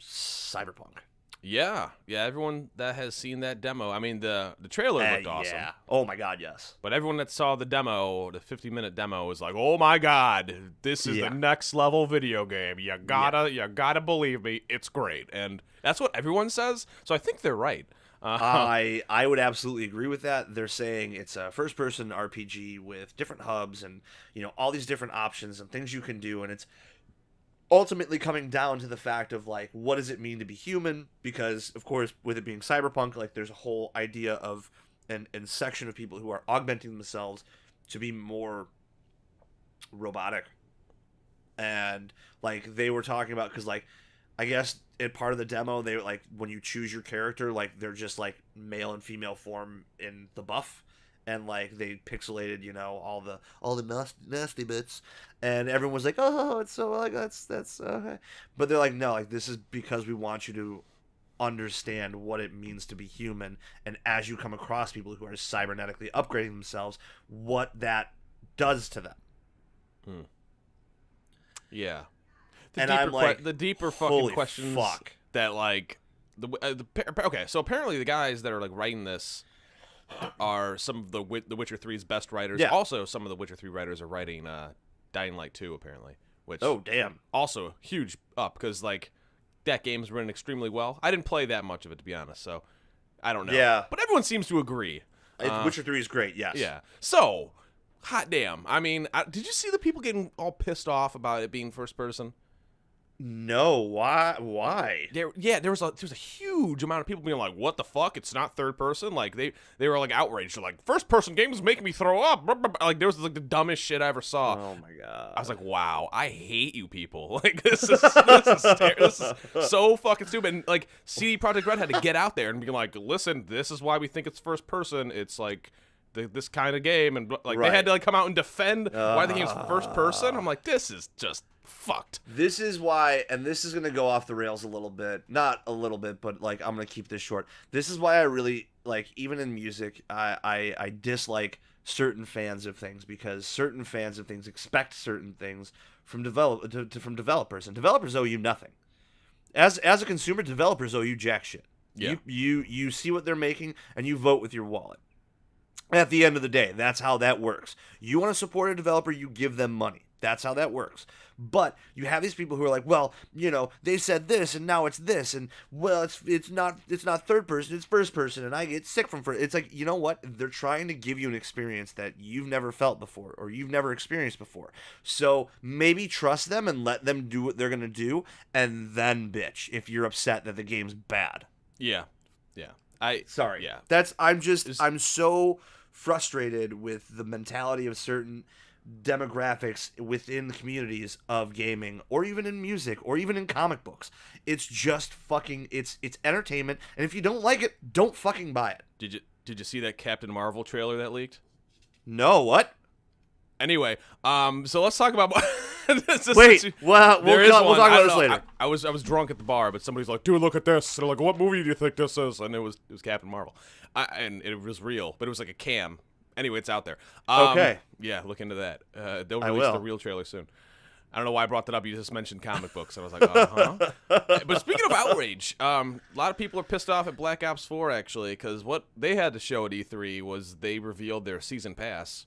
Cyberpunk. Yeah, everyone that has seen that demo, I mean, the trailer looked awesome. Yeah. Oh my god, yes. But everyone that saw the demo, the 50-minute demo, was like, "Oh my god, this is the next level video game. You gotta believe me, it's great." And that's what everyone says. So I think they're right. I would absolutely agree with that. They're saying it's a first-person RPG with different hubs and all these different options and things you can do, and it's ultimately coming down to the fact of like, what does it mean to be human? Because of course, with it being cyberpunk, like there's a whole idea of and section of people who are augmenting themselves to be more robotic, and like they were talking about, because like I guess in part of the demo they were like, when you choose your character, like they're just like male and female form in the buff, and like they pixelated all the nasty bits, and everyone was like, oh, it's so like that's okay. But they're like, no, like this is because we want you to understand what it means to be human, and as you come across people who are cybernetically upgrading themselves, what that does to them. Yeah. The deeper fucking questions fuck. that like okay, so apparently the guys that are like writing this are some of the Witcher 3's best writers. Yeah. Also, some of the Witcher 3 writers are writing Dying Light 2, apparently. Which Oh, damn. also huge up because like that game's running extremely well. I didn't play that much of it, to be honest, so I don't know. Yeah. But everyone seems to agree. Witcher 3 is great, yes. Yeah. So, hot damn. I mean, did you see the people getting all pissed off about it being first person? No, why? There was a huge amount of people being like, "What the fuck? It's not third person." Like they were like outraged. They're like, "First person game is making me throw up." Like there was like the dumbest shit I ever saw. Oh my god. I was like, "Wow, I hate you people." Like this is so fucking stupid. And like CD Projekt Red had to get out there and be like, "Listen, this is why we think it's first person. It's like this kind of game." And like they had to like come out and defend why the game's first person. I'm like, this is just fucked. This is why, and this is going to go off the rails a little bit. Not a little bit, but like I'm going to keep this short. This is why I really, like, even in music, I dislike certain fans of things, because certain fans of things expect certain things from from developers, and developers owe you nothing. As a consumer, developers owe you jack shit. Yeah. You see what they're making, and you vote with your wallet. At the end of the day, that's how that works. You want to support a developer, you give them money. That's how that works. But you have these people who are like, well, you know, they said this and now it's this, and well, it's not third person, it's first person, and I get sick from first. It's like, you know what? They're trying to give you an experience that you've never felt before or you've never experienced before. So maybe trust them and let them do what they're gonna do, and then bitch if you're upset that the game's bad. Yeah. Sorry. Yeah. I'm so frustrated with the mentality of certain demographics within the communities of gaming, or even in music, or even in comic books. It's just fucking, it's entertainment, and if you don't like it, don't fucking buy it. Did you see that Captain Marvel trailer that leaked? No, what? Anyway, so let's talk about. Wait, well, we'll talk about this later. I was drunk at the bar, but somebody's like, "Dude, look at this." And they're like, "What movie do you think this is?" And it was Captain Marvel, and it was real, but it was like a cam. Anyway, it's out there. Okay. Yeah, look into that. They'll I release will. the real trailer soon. I don't know why I brought that up. You just mentioned comic books. I was like, uh-huh. But speaking of outrage, a lot of people are pissed off at Black Ops 4, actually, because what they had to show at E3 was they revealed their season pass.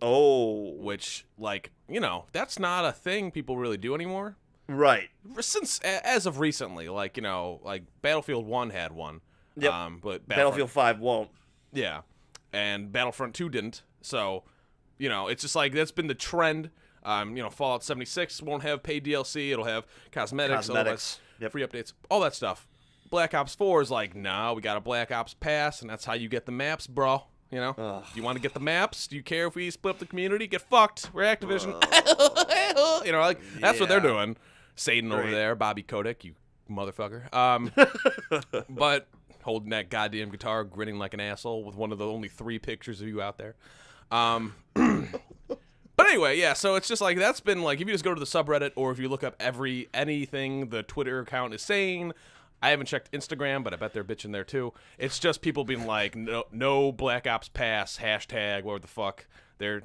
Oh. Which, like, you know, that's not a thing people really do anymore. Right. Since, as of recently, like, you know, like Battlefield 1 had one. Yep. But Battlefield 5 won't. Yeah. And Battlefront 2 didn't. So, you know, it's just like that's been the trend. You know, Fallout 76 won't have paid DLC. It'll have cosmetics. Yep. Free updates, all that stuff. Black Ops 4 is like, no, we got a Black Ops pass, and that's how you get the maps, bro. You know? Do you want to get the maps? Do you care if we split up the community? Get fucked. We're Activision. You know, like, that's what they're doing. Satan over there, Bobby Kotick, you motherfucker. But holding that goddamn guitar, grinning like an asshole with one of the only 3 pictures of you out there. But anyway, yeah, so it's just like, that's been like, if you just go to the subreddit, or if you look up anything the Twitter account is saying. I haven't checked Instagram, but I bet they're bitching there too. It's just people being like, no Black Ops pass, hashtag, whatever the fuck. They're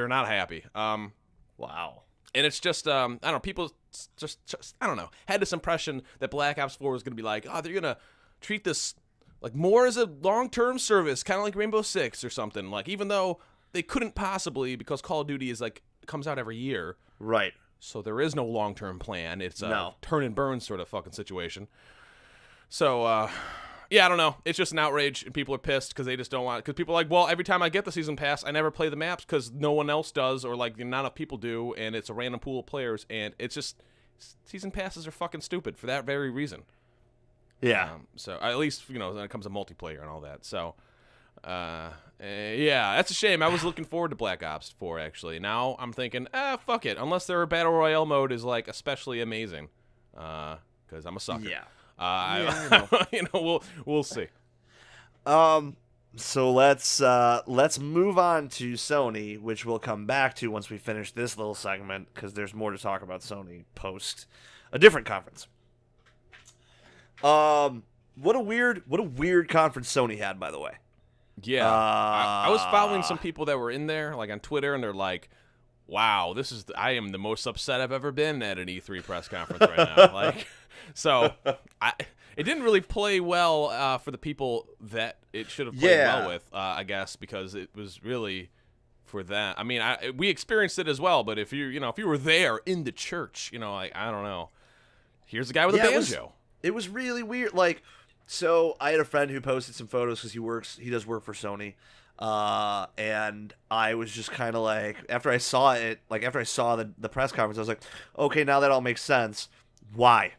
not happy. Wow. And it's just, I don't know, people just I don't know, had this impression that Black Ops 4 was going to be like, oh, they're going to treat this like more as a long-term service, kind of like Rainbow Six or something. Like, even though they couldn't possibly, because Call of Duty is like, comes out every year. Right. So there is no long-term plan. It's a turn and burn sort of fucking situation. So, yeah, I don't know. It's just an outrage, and people are pissed because they just don't want it. Because people are like, well, every time I get the season pass, I never play the maps because no one else does, or like not enough people do, and it's a random pool of players, and it's just, season passes are fucking stupid for that very reason. Yeah. So at least, you know, when it comes to multiplayer and all that. So, yeah, that's a shame. I was looking forward to Black Ops 4, actually. Now I'm thinking, fuck it. Unless their Battle Royale mode is, like, especially amazing. Because I'm a sucker. Yeah. You know, we'll see. So let's move on to Sony, which we'll come back to once we finish this little segment, because there's more to talk about Sony post a different conference. What a weird conference Sony had, by the way. Yeah, I was following some people that were in there, like on Twitter, and they're like, wow, I am the most upset I've ever been at an E3 press conference right now. Like, so it didn't really play well for the people that it should have played well with, I guess, because it was really for that. I mean, we experienced it as well, but if if you were there in the church, like, I don't know. Here's a guy with a banjo. It was really weird. Like, so I had a friend who posted some photos because he does work for Sony. And I was just kind of like, after I saw the press conference, I was like, okay, now that all makes sense. Why?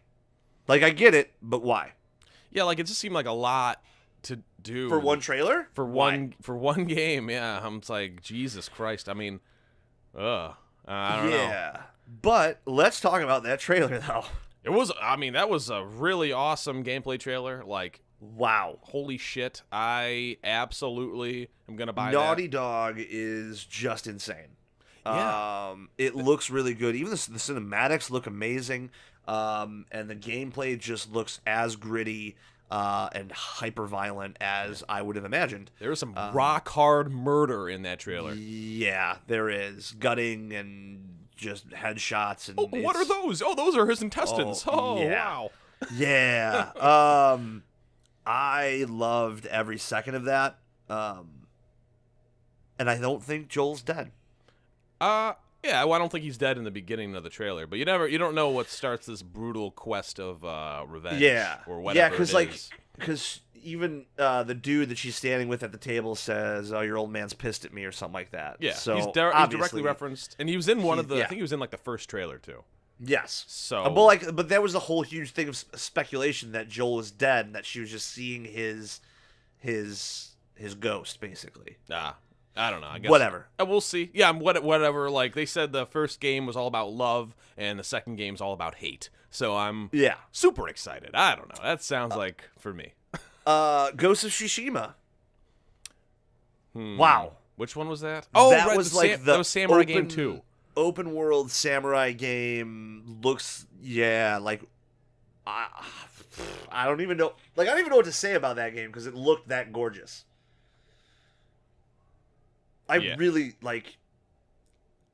Like, I get it, but why? Yeah, like, it just seemed like a lot to do for one trailer, for one game. Yeah, I'm like, Jesus Christ. I mean, I don't know. Yeah, but let's talk about that trailer though. That was a really awesome gameplay trailer. Like, wow, holy shit! I absolutely am gonna buy Naughty Dog is just insane. Yeah. It looks really good. Even the cinematics look amazing. And the gameplay just looks as gritty and hyper violent as I would have imagined. There was some rock hard murder in that trailer. Yeah, there is gutting and just headshots. And what are those? Oh, those are his intestines. Wow. Yeah. I loved every second of that. And I don't think Joel's dead. Yeah, well, I don't think he's dead in the beginning of the trailer, but you don't know what starts this brutal quest of revenge. Or whatever. Because even the dude that she's standing with at the table says, "Oh, your old man's pissed at me," or something like that. Yeah, so he's directly referenced, and he was in I think he was in like the first trailer too. Yes. So, but that was the whole huge thing of speculation that Joel was dead and that she was just seeing his ghost, basically. I don't know. I guess whatever. We'll see. Yeah, whatever. Like, they said the first game was all about love, and the second game's all about hate. So I'm super excited. I don't know. That sounds like for me. Ghost of Tsushima. Wow. Which one was that? Oh, that right, was that was Samurai Game 2. Open world samurai game looks like I don't even know. Like, I don't even know what to say about that game because it looked that gorgeous. I really like.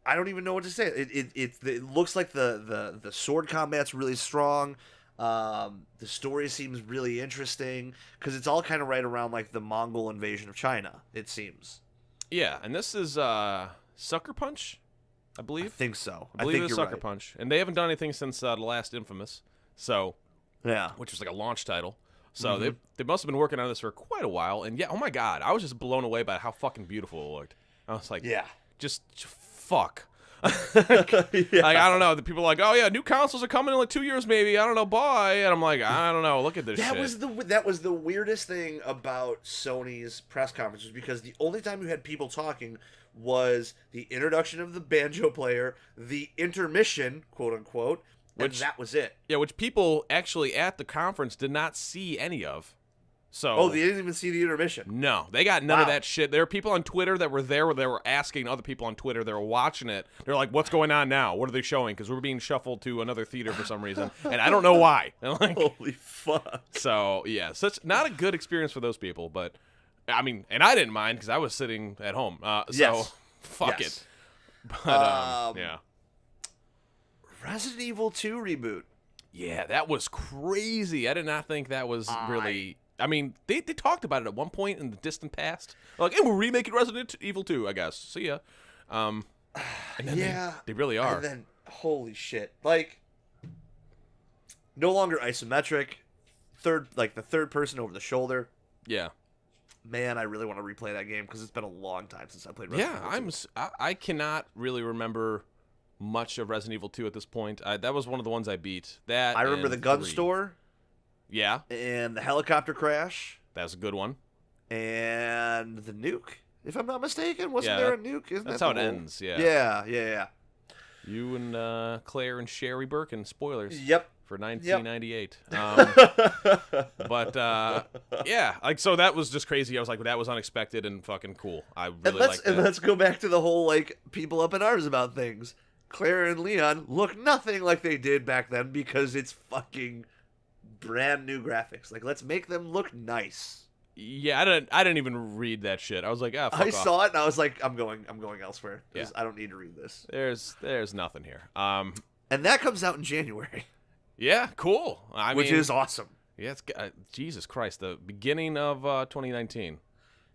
I don't even know what to say. It looks like the sword combat's really strong. The story seems really interesting because it's all kind of right around like the Mongol invasion of China. It seems. Yeah, and this is Sucker Punch, I believe. I think so. I believe it's Sucker Punch, and they haven't done anything since the last Infamous. So, which was like a launch title. So they must have been working on this for quite a while. And oh my God, I was just blown away by how fucking beautiful it looked. I was like, just fuck. Like, I don't know. The people are like, oh yeah, new consoles are coming in like 2 years maybe. I don't know, bye. And I'm like, I don't know. Look at this shit. That was the weirdest thing about Sony's press conferences because the only time you had people talking was the introduction of the banjo player, the intermission, quote unquote, and that was it. Yeah, which people actually at the conference did not see any of. So, they didn't even see the intermission. No, they got none of that shit. There were people on Twitter that were there where they were asking other people on Twitter that were watching it. They're like, what's going on now? What are they showing? Because we're being shuffled to another theater for some reason. And I don't know why. Like, holy fuck. So, yeah, such not a good experience for those people. But, I mean, and I didn't mind because I was sitting at home. Fuck it. But, Resident Evil 2 reboot. Yeah, that was crazy. I did not think that was really... I mean, they talked about it at one point in the distant past. Like, hey, we're remaking Resident Evil 2, I guess. See ya. And then they really are. And then, holy shit. Like, no longer isometric. The third person over the shoulder. Yeah. Man, I really want to replay that game because it's been a long time since I played Resident Evil 2. I cannot really remember much of Resident Evil 2 at this point. That was one of the ones I beat. I remember the gun store. Yeah. And the helicopter crash. That's a good one. And the nuke, if I'm not mistaken. Wasn't there a nuke? That's how it ends, Yeah. You and Claire and Sherry Birkin, spoilers. Yep. For 1998. Like, so that was just crazy. I was like, that was unexpected and fucking cool. I really liked that. And let's go back to the whole, like, people up in arms about things. Claire and Leon look nothing like they did back then because it's fucking... brand new graphics. Like, let's make them look nice. Yeah, I didn't even read that shit. I was like, fuck I off. saw it and I was like, I'm going elsewhere because Yeah. I don't need to read this. There's nothing here. And that comes out in January, Yeah, cool. which is awesome. Yeah, it's Jesus Christ, the beginning of 2019.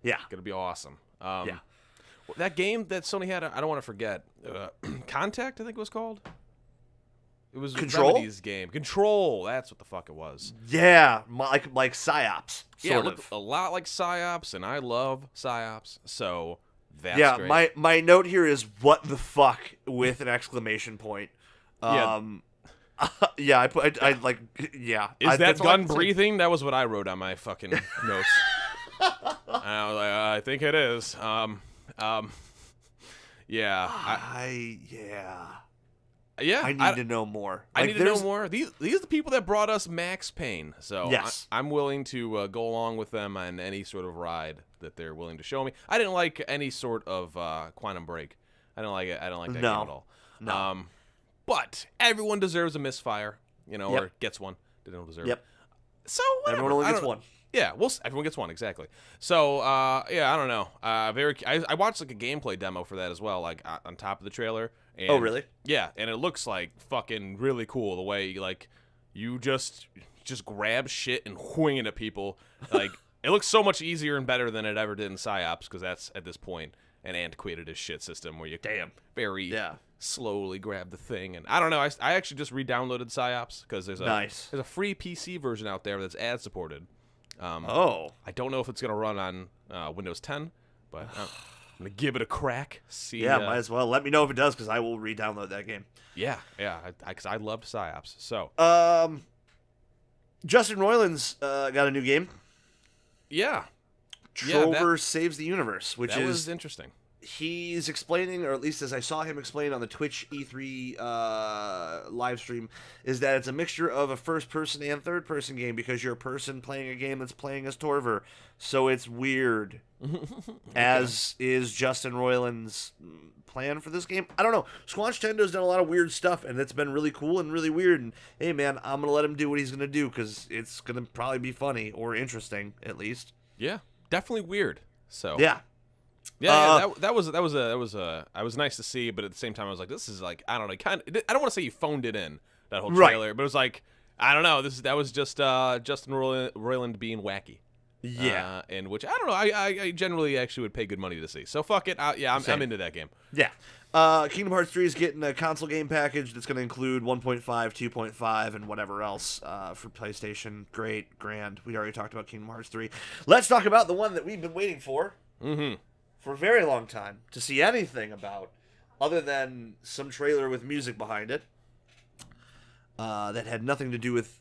Yeah. Gonna be awesome. Yeah. That game that Sony had, I don't want to forget. Contact, I think it was called. It was Control? Remedy's game. Control. That's what the fuck it was. Yeah, like PsyOps. Yeah, Sort it looked of. a lot like PsyOps, and I love PsyOps, so that's great. my note here is what the fuck with an exclamation point. Yeah. Yeah, I like yeah. Is that that's all I gun can say. breathing? That was what I wrote on my fucking notes. And I was like, I think it is. Yeah. Yeah. I need to know more. I Like, need to know there's- more. These are the people that brought us Max Payne, so Yes. I'm willing to go along with them on any sort of ride that they're willing to show me. I didn't like any sort of Quantum Break. I don't like it. I don't like that game at all. No. But everyone deserves a misfire, Yep. or gets one. They don't deserve. Yep. So whatever. Everyone only I gets don't- one. Yeah, everyone gets one, exactly. So, yeah, I don't know. I watched like a gameplay demo for that as well, like on top of the trailer. And, Oh, really? Yeah, and it looks like fucking really cool the way like you just grab shit and wing it at people. Like it looks so much easier and better than it ever did in PsyOps because that's at this point an antiquated as shit system where you very slowly grab the thing. And I don't know. I actually just re-downloaded PsyOps because there's a free PC version out there that's ad supported. I don't know if it's gonna run on Windows 10, but I'm gonna give it a crack. See, Yeah, might as well. Let me know if it does, because I will re-download that game. Yeah, because I loved PsyOps. So, Justin Roiland's got a new game. yeah, Trover Saves the Universe, which that is was interesting. he's explaining, or at least as I saw him explain on the Twitch E3 live stream, is that it's a mixture of a first-person and third-person game because you're a person playing a game that's playing as Torver, so it's weird. As is Justin Roiland's plan for this game. I don't know. Squanch Tendo's done a lot of weird stuff, and it's been really cool and really weird. And hey, man, I'm gonna let him do what he's gonna do because it's gonna probably be funny or interesting, at least. Yeah, definitely weird. So Yeah. Yeah, that was nice to see, but at the same time, I was like, this is like, I don't know, kind of. I don't want to say you phoned it in, that whole trailer, but it was like, I don't know, that was just Justin Roiland being wacky. Yeah, and which I don't know, I generally actually would pay good money to see. So fuck it, I'm into that game. Yeah. Kingdom Hearts 3 is getting a console game package that's going to include 1.5, 2.5, and whatever else for PlayStation. Great, grand. We already talked about Kingdom Hearts 3. Let's talk about the one that we've been waiting for. For a very long time to see anything about, other than some trailer with music behind it that had nothing to do with.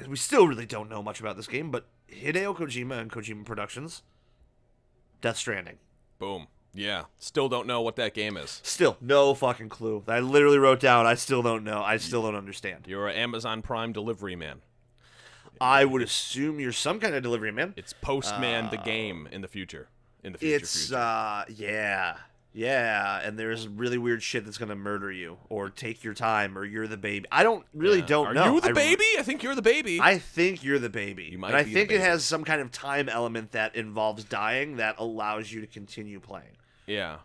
We still really don't know much about this game, but Hideo Kojima and Kojima Productions, Death Stranding. Boom. Yeah. Still don't know what that game is. Still no fucking clue. I literally wrote down. I still don't know. I still don't understand. You're an Amazon Prime delivery man. I would assume you're some kind of delivery man. It's Postman the game in the future. It's yeah, and there's really weird shit that's gonna murder you or take your time, or you're the baby. I don't know. Are you the baby? I think you're the baby. I think you're the baby. You might and I be the think it baby. has some kind of time element that involves dying that allows you to continue playing. Yeah.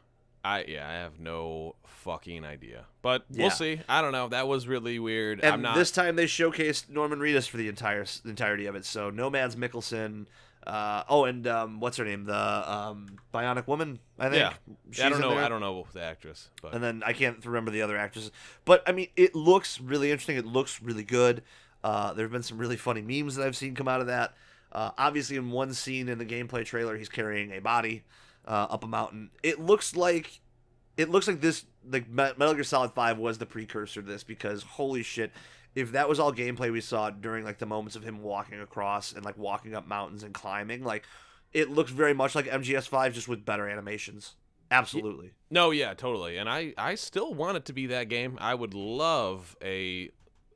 I have no fucking idea. But Yeah. we'll see. I don't know. That was really weird. And this time they showcased Norman Reedus for the entirety of it. So No Mads Mikkelsen. What's her name? The Bionic Woman, I think. Yeah. She's I don't in know. there. I don't know the actress. But And then I can't remember the other actresses. But, I mean, it looks really interesting. It looks really good. There have been some really funny memes that I've seen come out of that. Obviously, in one scene in the gameplay trailer, he's carrying a body up a mountain. It looks like this, like Metal Gear Solid 5 was the precursor to this, because holy shit, if that was all gameplay we saw during like the moments of him walking across and like walking up mountains and climbing, like it looks very much like MGS5 just with better animations. Absolutely. No, yeah, totally. And I still want it to be that game. I would love a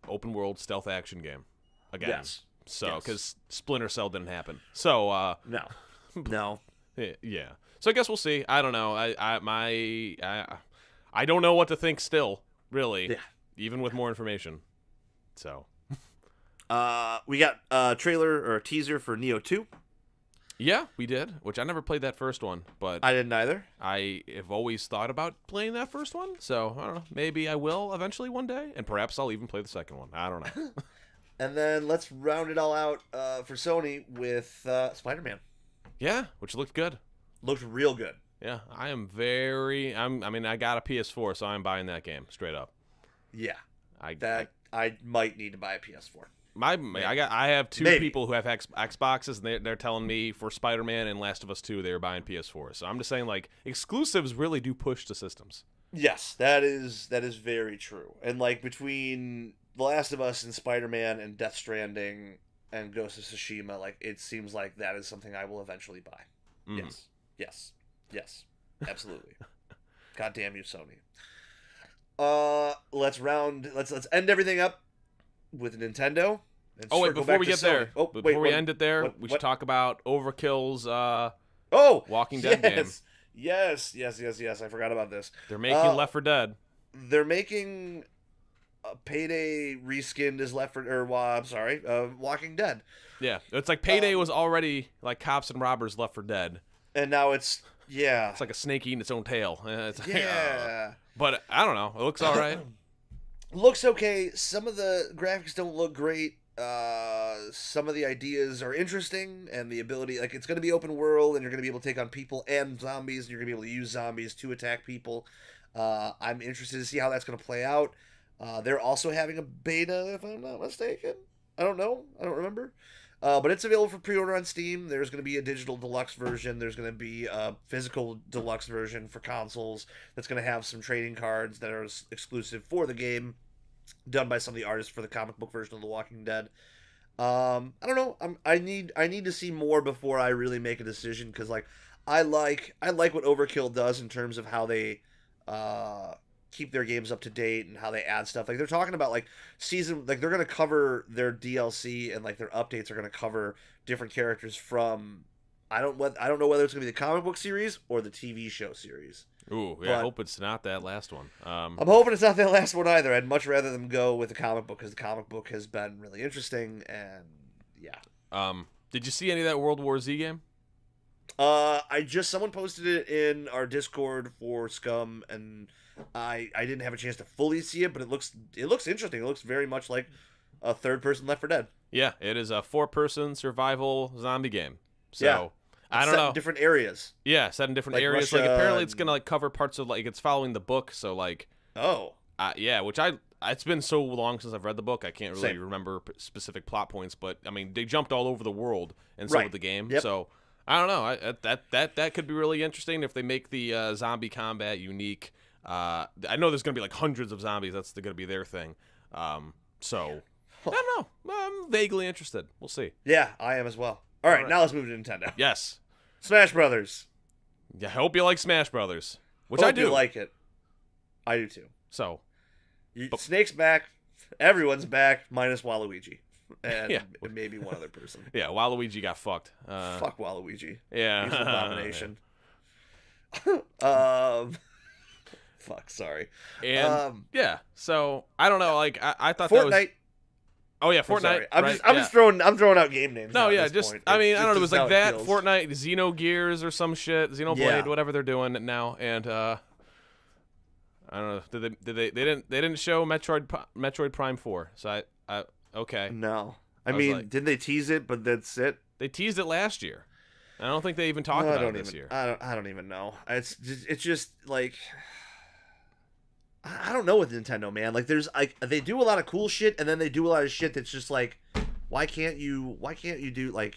open world stealth action game again. Yes. So, because Splinter Cell didn't happen. So, No. yeah. So I guess we'll see. I don't know. I don't know what to think still, really. Yeah. Even with more information. So. We got a trailer or a teaser for Neo 2. Yeah, we did. Which I never played that first one, but I didn't either. I have always thought about playing that first one. So I don't know. Maybe I will eventually one day, and perhaps I'll even play the second one. I don't know. And then let's round it all out for Sony with Spider-Man. Yeah, which looked good. Looked real good. Yeah, I am very. I mean, I got a PS4, so I'm buying that game straight up. Yeah, I might need to buy a PS4. I have two Maybe. people who have Xboxes, and they're telling me for Spider-Man and Last of Us 2, they were buying PS4. So I'm just saying, like, exclusives really do push the systems. Yes, that is very true. And like between The Last of Us and Spider-Man and Death Stranding and Ghost of Tsushima, like it seems like that is something I will eventually buy. Mhm. Yes, absolutely. God damn you, Sony. Let's end everything up with Nintendo. And Oh, wait, circle before back we to get Sony. there, Oh, before wait, we end it there, we should what? talk about Overkill's Oh, Walking Dead game. Yes. I forgot about this. They're making Left 4 Dead. They're making Payday reskinned as Walking Dead. Yeah, it's like Payday was already like Cops and Robbers Left 4 Dead. And now it's It's like a snake eating its own tail. yeah. But I don't know. It looks all right. Looks okay. Some of the graphics don't look great. Some of the ideas are interesting, and the ability, like, it's going to be open world, and you're going to be able to take on people and zombies, and you're going to be able to use zombies to attack people. I'm interested to see how that's going to play out. They're also having a beta, if I'm not mistaken. I don't know. I don't remember. But it's available for pre-order on Steam. There's going to be a digital deluxe version. There's going to be a physical deluxe version for consoles that's going to have some trading cards that are exclusive for the game, done by some of the artists for the comic book version of The Walking Dead. I don't know. I need to see more before I really make a decision, because like I like what Overkill does in terms of how they keep their games up to date and how they add stuff. Like they're talking about like they're going to cover their DLC, and like their updates are going to cover different characters from I don't know whether it's going to be the comic book series or the TV show series. Ooh, yeah, I hope it's not that last one. I'm hoping it's not that last one either. I'd much rather them go with the comic book, because the comic book has been really interesting, and yeah. Did you see any of that World War Z game? Someone posted it in our Discord for Scum, and I didn't have a chance to fully see it, but it looks interesting. It looks very much like a third-person Left 4 Dead. Yeah, it is a 4-person survival zombie game. So Yeah. I don't know. In different areas. Yeah, set in different Like areas. Russia Like apparently it's gonna like cover parts of like it's following the book. So like Oh. yeah, which it's been so long since I've read the book, I can't really Same. remember specific plot points. But I mean, they jumped all over the world, and so Right. did the game. Yep. So I don't know. That could be really interesting if they make the zombie combat unique. I know there's gonna be like hundreds of zombies. That's gonna be their thing. So I don't know. I'm vaguely interested. We'll see. Yeah, I am as well. All right, now let's move to Nintendo. Yes. Smash Brothers. Yeah, I hope you like Smash Brothers, which Hope I do. you like it. I do too. So Snake's back. Everyone's back, minus Waluigi. And Yeah. maybe one other person. yeah, Waluigi got fucked. Fuck Waluigi. Yeah. He's an abomination. Fuck, sorry. And yeah, so I don't know. Like I thought Fortnite. that was. Oh yeah, I'm sorry. Fortnite. I'm right, just throwing out game names. No, now at yeah, this just point. I mean, I don't know. It It's was like just that how it feels. Fortnite, Xenogears or some shit, Xenoblade, Yeah. whatever they're doing now, and I don't know. They didn't show Metroid Prime 4, so I okay. No, I I was mean, like- didn't they tease it? But that's it. They teased it last year. I don't think they even talked No, I about don't it this even. year. I don't even know. It's just like I don't know with Nintendo, man. Like there's like they do a lot of cool shit, and then they do a lot of shit that's just like, why can't you do like?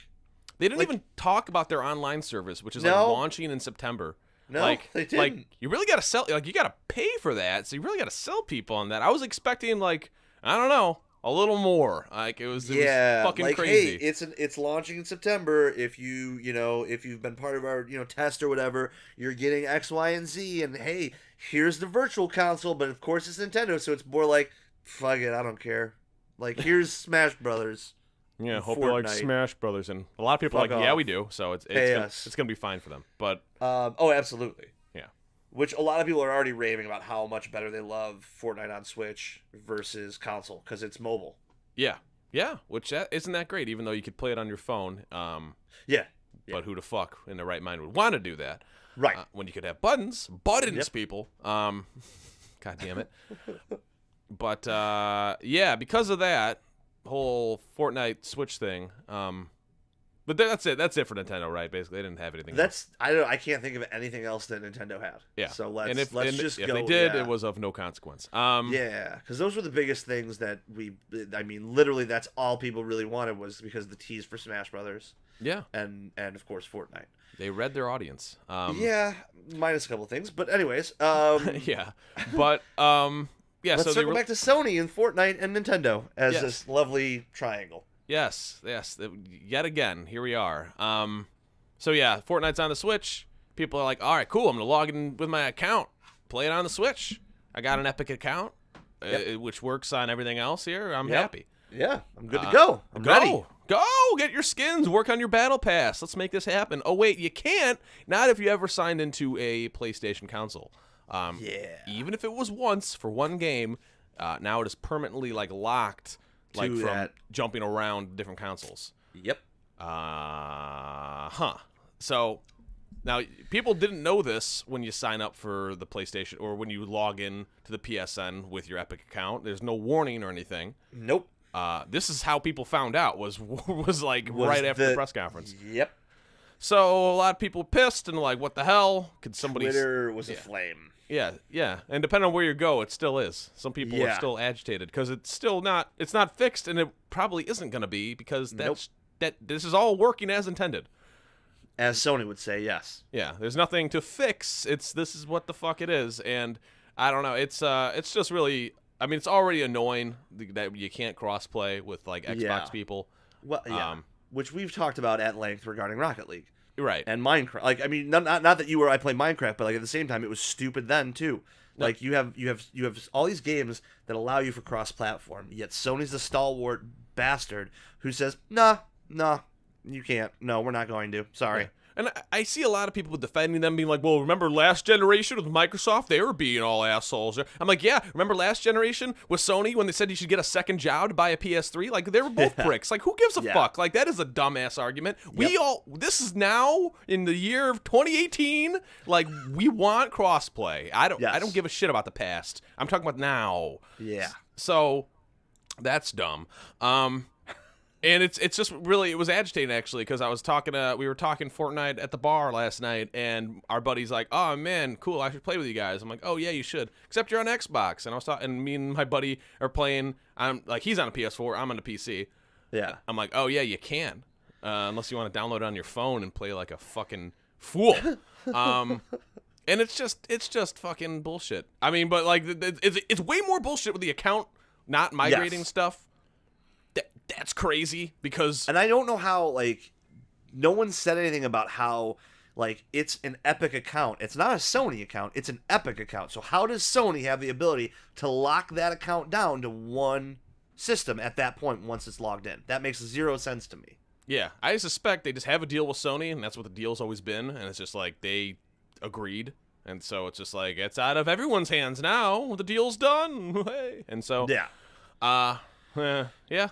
They didn't like- even talk about their online service, which is like No. launching in September. No, like, they didn't. Like you really got to sell. Like you got to pay for that, so you really got to sell people on that. I was expecting like I don't know a little more. Like it was fucking like, crazy. Hey, it's launching in September. If if you've been part of our test or whatever, you're getting X, Y, and Z. And hey, here's the virtual console, but of course it's Nintendo, so it's more like fuck it, I don't care. Like here's Smash Brothers. Yeah, hope you like Fortnite. Smash Brothers, and a lot of people are Fuck like, yeah, off. we do. So Pay us. it's gonna be fine for them. But Oh, absolutely. Yeah. Which a lot of people are already raving about how much better they love Fortnite on Switch versus console because it's mobile. yeah, which isn't that great, even though you could play it on your phone. Yeah. But who the fuck in the right mind would want to do that? Right. When you could have buttons, people. God damn it. But yeah, because of that whole Fortnite Switch thing. But that's it. That's it for Nintendo, right? Basically, they didn't have anything. I can't think of anything else that Nintendo had. Yeah. So let's if go. If they did, it was of no consequence. Yeah, because those were the biggest things that literally that's all people really wanted was because of the tease for Smash Brothers. Yeah. And of course Fortnite. They read their audience. Yeah, minus a couple things, but anyways. Yeah, but yeah. Let's so circle back to Sony and Fortnite and Nintendo as this lovely triangle. Yes. Yet again, here we are. So yeah, Fortnite's on the Switch. People are like, all right, cool. I'm gonna log in with my account, play it on the Switch. I got an Epic account, which works on everything else here. I'm happy. Yeah, I'm good to go. I'm ready. Go get your skins. Work on your battle pass. Let's make this happen. Oh wait, you can't. Not if you ever signed into a PlayStation console. Even if it was once for one game, now it is permanently locked. From jumping around different consoles. Yep. So, now, people didn't know this when you sign up for the PlayStation or when you log in to the PSN with your Epic account. There's no warning or anything. Nope. This is how people found out was right after the press conference. Yep. So, a lot of people pissed and like, what the hell? Could somebody... Twitter was aflame. Yeah, and depending on where you go, it still is. Some people are still agitated because it's not fixed, and it probably isn't going to be because this is all working as intended. As Sony would say, yes. Yeah, there's nothing to fix. This is what the fuck it is, and I don't know. It's just really. I mean, it's already annoying that you can't crossplay with Xbox people. Well, yeah, which we've talked about at length regarding Rocket League. Right. And Minecraft. Not that you or I play Minecraft, but at the same time, it was stupid then too. No. You have all these games that allow you for cross-platform. Yet Sony's the stalwart bastard who says, nah, you can't. No, we're not going to. Sorry. Yeah. And I see a lot of people defending them, being like, well, remember last generation with Microsoft? They were being all assholes. I'm like, yeah, remember last generation with Sony when they said you should get a second job to buy a PS3? They were both pricks. Who gives a fuck? That is a dumbass argument. This is now in the year of 2018. We want crossplay. I don't give a shit about the past. I'm talking about now. Yeah. So that's dumb. And it's just really, it was agitating actually because we were talking Fortnite at the bar last night, and our buddy's like, oh man, cool, I should play with you guys. I'm like, oh yeah, you should, except you're on Xbox. And I was talking, and me and my buddy are playing. I'm like, he's on a PS4, I'm on a PC. Yeah. I'm like, oh yeah, you can, unless you want to download it on your phone and play like a fucking fool. And it's just fucking bullshit. I mean, but it's way more bullshit with the account not migrating stuff. That's crazy because... And I don't know how, no one said anything about how, it's an Epic account. It's not a Sony account. It's an Epic account. So how does Sony have the ability to lock that account down to one system at that point once it's logged in? That makes zero sense to me. Yeah, I suspect they just have a deal with Sony, and that's what the deal's always been, and it's just they agreed. And so it's just it's out of everyone's hands now. The deal's done. Hey. And so... Yeah. Yeah.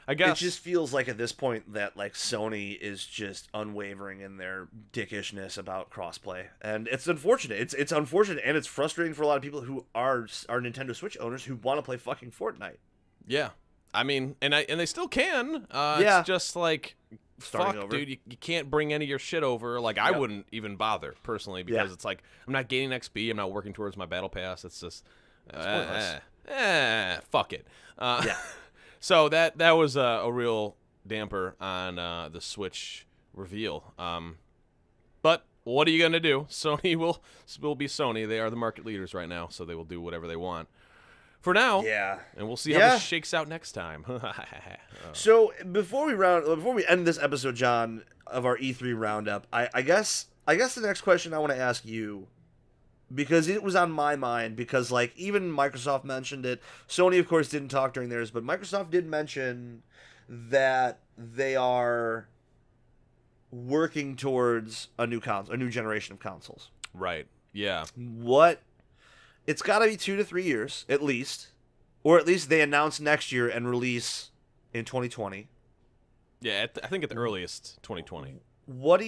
I guess. It just feels like at this point that Sony is just unwavering in their dickishness about crossplay, and it's unfortunate. It's unfortunate, and it's frustrating for a lot of people who are Nintendo Switch owners who want to play fucking Fortnite. Yeah, I mean, and they still can. It's just fuck, over. Dude, you can't bring any of your shit over. I wouldn't even bother personally because it's I'm not gaining XP. I'm not working towards my battle pass. It's just fuck it. Yeah. So that was a real damper on the Switch reveal. But what are you going to do? Sony will be Sony. They are the market leaders right now, so they will do whatever they want. For now, and we'll see how this shakes out next time. So before we end this episode, John, of our E3 roundup, I guess the next question I want to ask you, because it was on my mind, because even Microsoft mentioned it. Sony, of course, didn't talk during theirs, but Microsoft did mention that they are working towards a new generation of consoles. Right. Yeah. It's got to be 2 to 3 years at least, or at least they announce next year and release in 2020. Yeah, I think at the earliest 2020. what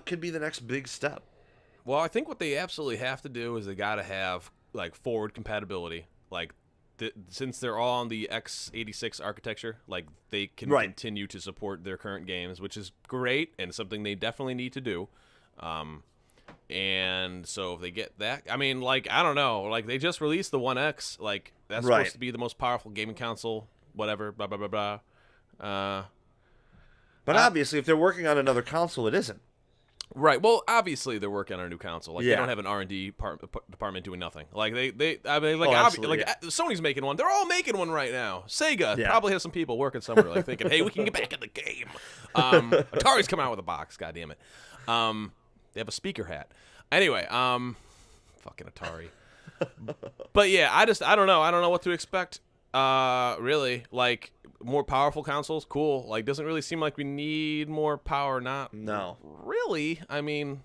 could be the next big step? Well, I think what they absolutely have to do is they got to have like forward compatibility. Like since they're all on the x86 architecture, like they can continue to support their current games, which is great and something they definitely need to do. And so if they get that, I mean, like, I don't know, like they just released the One X, like that's supposed to be the most powerful gaming console, whatever, blah blah blah blah. But obviously, if they're working on another console, it isn't. Right. Well, obviously they're working on a new console. Like they don't have an R&D department doing nothing. Like I mean, like Sony's making one. They're all making one right now. Sega probably has some people working somewhere, like thinking, "Hey, we can get back in the game." Atari's coming out with a box. God damn it. They have a speaker hat. Anyway, fucking Atari. But yeah, I don't know. I don't know what to expect. Really, like more powerful consoles, cool. Like, doesn't really seem like we need more power. No. Really. I mean,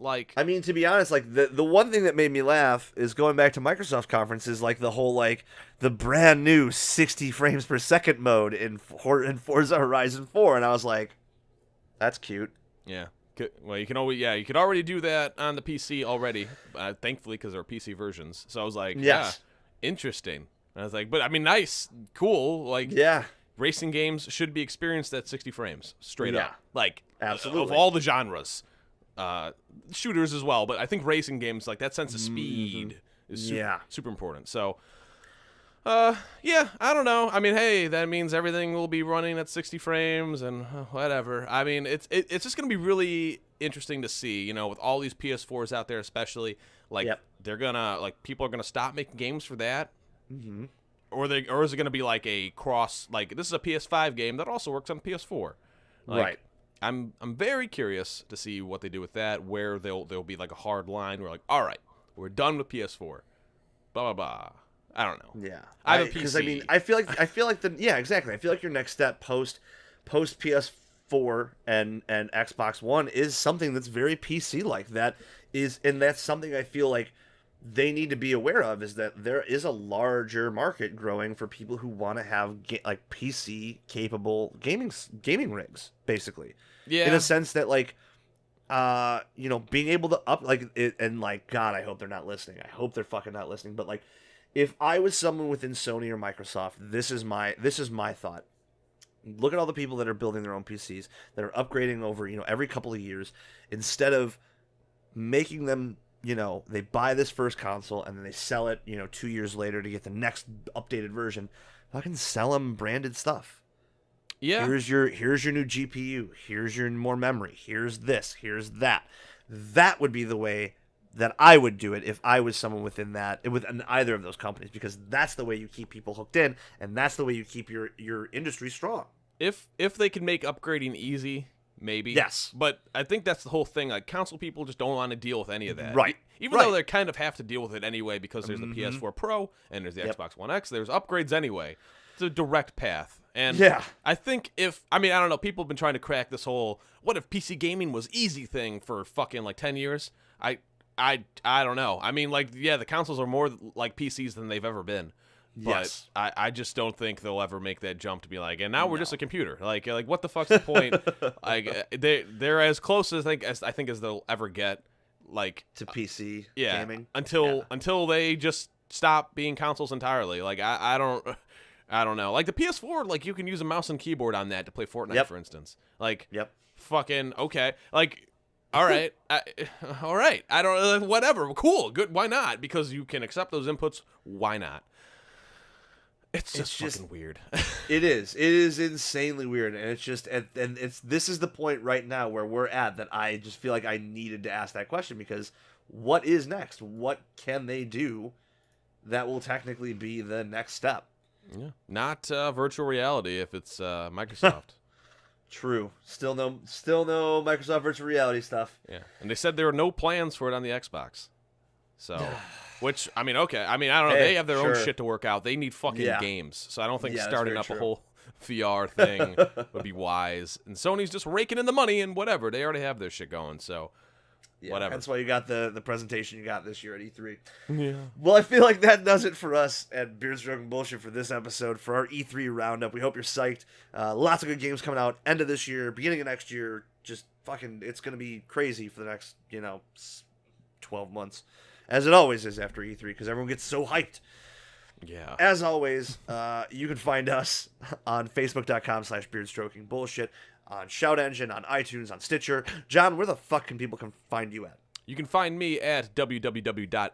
to be honest, like the one thing that made me laugh is going back to Microsoft conferences, like the whole the brand new 60 frames per second mode in Forza Horizon 4, and I was like, that's cute. Yeah. Well, you could already do that on the PC already, thankfully, because there are PC versions. So I was like, yeah, interesting. And I was like, but I mean, nice, cool. Like, racing games should be experienced at 60 frames, straight up. Like, absolutely. Of all the genres, shooters as well. But I think racing games, like that sense of speed is super important. So, I don't know. I mean, hey, that means everything will be running at 60 frames and whatever. I mean, it's just going to be really interesting to see, you know, with all these PS4s out there, especially, like, they're going to, like, people are going to stop making games for that. Mm-hmm. Or is it going to be like a cross, like, this is a PS5 game that also works on PS4. Like, I'm very curious to see what they do with that, where there'll be, like, a hard line where, like, all right, we're done with PS4. Blah, blah, blah. I don't know. Yeah, I have a PC. Because I mean, I feel like exactly. I feel like your next step post PS4 and Xbox One is something that's very PC like. And that's something I feel like they need to be aware of, is that there is a larger market growing for people who want to have like PC capable gaming rigs, basically. Yeah. In a sense that you know, being able to up like it, and like, God, I hope they're not listening. I hope they're fucking not listening. But like, if I was someone within Sony or Microsoft, this is my thought. Look at all the people that are building their own PCs, that are upgrading over, you know, every couple of years, instead of making them, you know, they buy this first console and then they sell it, you know, 2 years later to get the next updated version. Fucking sell them branded stuff. Yeah. Here's your new GPU. Here's your more memory. Here's this. Here's that. That would be the way that I would do it if I was someone within either of those companies, because that's the way you keep people hooked in, and that's the way you keep your industry strong. If they can make upgrading easy, maybe. Yes. But I think that's the whole thing. Like, console people just don't want to deal with any of that. Right. Even though they kind of have to deal with it anyway, because there's the PS4 Pro and there's the Xbox One X. There's upgrades anyway. It's a direct path. And I think I don't know, people have been trying to crack this whole, what if PC gaming was easy thing for fucking like 10 years? I don't know. I mean, like, yeah, the consoles are more like PCs than they've ever been. But I just don't think they'll ever make that jump to be like, and now we're just a computer. Like what the fuck's the point? Like, they're as close as I think as they'll ever get, like, to PC gaming until they just stop being consoles entirely. Like, I don't know. Like, the PS4, like, you can use a mouse and keyboard on that to play Fortnite, for instance. Like, fucking okay. Like, all right, all right. I don't, whatever. Cool, good. Why not? Because you can accept those inputs. Why not? It's just fucking weird. It is. It is insanely weird, and it's just, and this is the point right now where we're at, that I just feel like I needed to ask that question, because what is next? What can they do that will technically be the next step? Yeah, not virtual reality if it's Microsoft. True. Still no Microsoft virtual reality stuff. Yeah, and they said there are no plans for it on the Xbox. So, which, I mean, okay. I mean, I don't know. They have their own shit to work out. They need fucking games. So I don't think starting up a whole VR thing would be wise. And Sony's just raking in the money and whatever. They already have their shit going. So, Yeah, whatever. That's why you got the presentation you got this year at E3. Yeah. Well, I feel like that does it for us at Beard Stroking Bullshit for this episode, for our E3 roundup. We hope you're psyched. Lots of good games coming out end of this year, beginning of next year. Just fucking, it's going to be crazy for the next, 12 months. As it always is after E3, because everyone gets so hyped. Yeah. As always, you can find us on Facebook.com/BeardStrokingBullshit, on Shout Engine, on iTunes, on Stitcher. John, where the fuck can people find you at? You can find me at www.hoz.wtf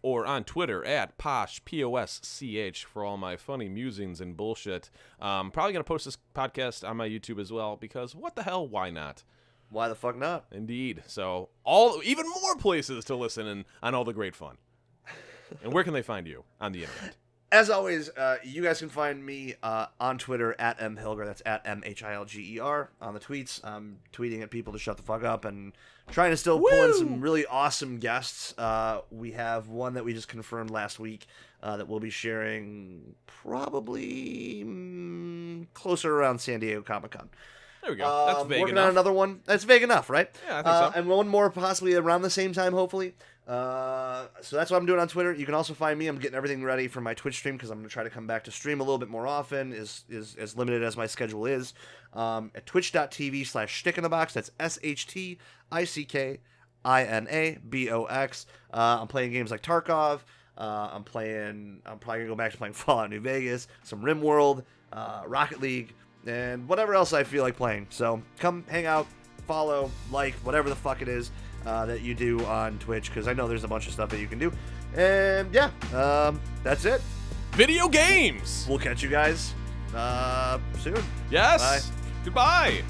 or on Twitter at Posh, P-O-S-C-H, for all my funny musings and bullshit. Probably going to post this podcast on my YouTube as well, because what the hell, why not? Why the fuck not? Indeed. So, even more places to listen on all the great fun. And where can they find you on the internet? As always, you guys can find me on Twitter at mhilger. That's at MHILGER on the tweets. I'm tweeting at people to shut the fuck up and trying to still pull in some really awesome guests. We have one that we just confirmed last week that we'll be sharing probably closer around San Diego Comic-Con. There we go. That's vague working enough. on another one. That's vague enough, right? Yeah, I think so. And one more possibly around the same time, hopefully. So that's what I'm doing on Twitter. You can also find me. I'm getting everything ready for my Twitch stream because I'm going to try to come back to stream a little bit more often, is as limited as my schedule is. At twitch.tv/stickinthebox. That's SHTICKINABOX. I'm playing games like Tarkov. I'm probably going to go back to playing Fallout New Vegas, some RimWorld, Rocket League, and whatever else I feel like playing. So come hang out, follow, like, whatever the fuck it is that you do on Twitch, because I know there's a bunch of stuff that you can do. And yeah, that's it. Video games! We'll catch you guys soon. Yes! Bye. Goodbye!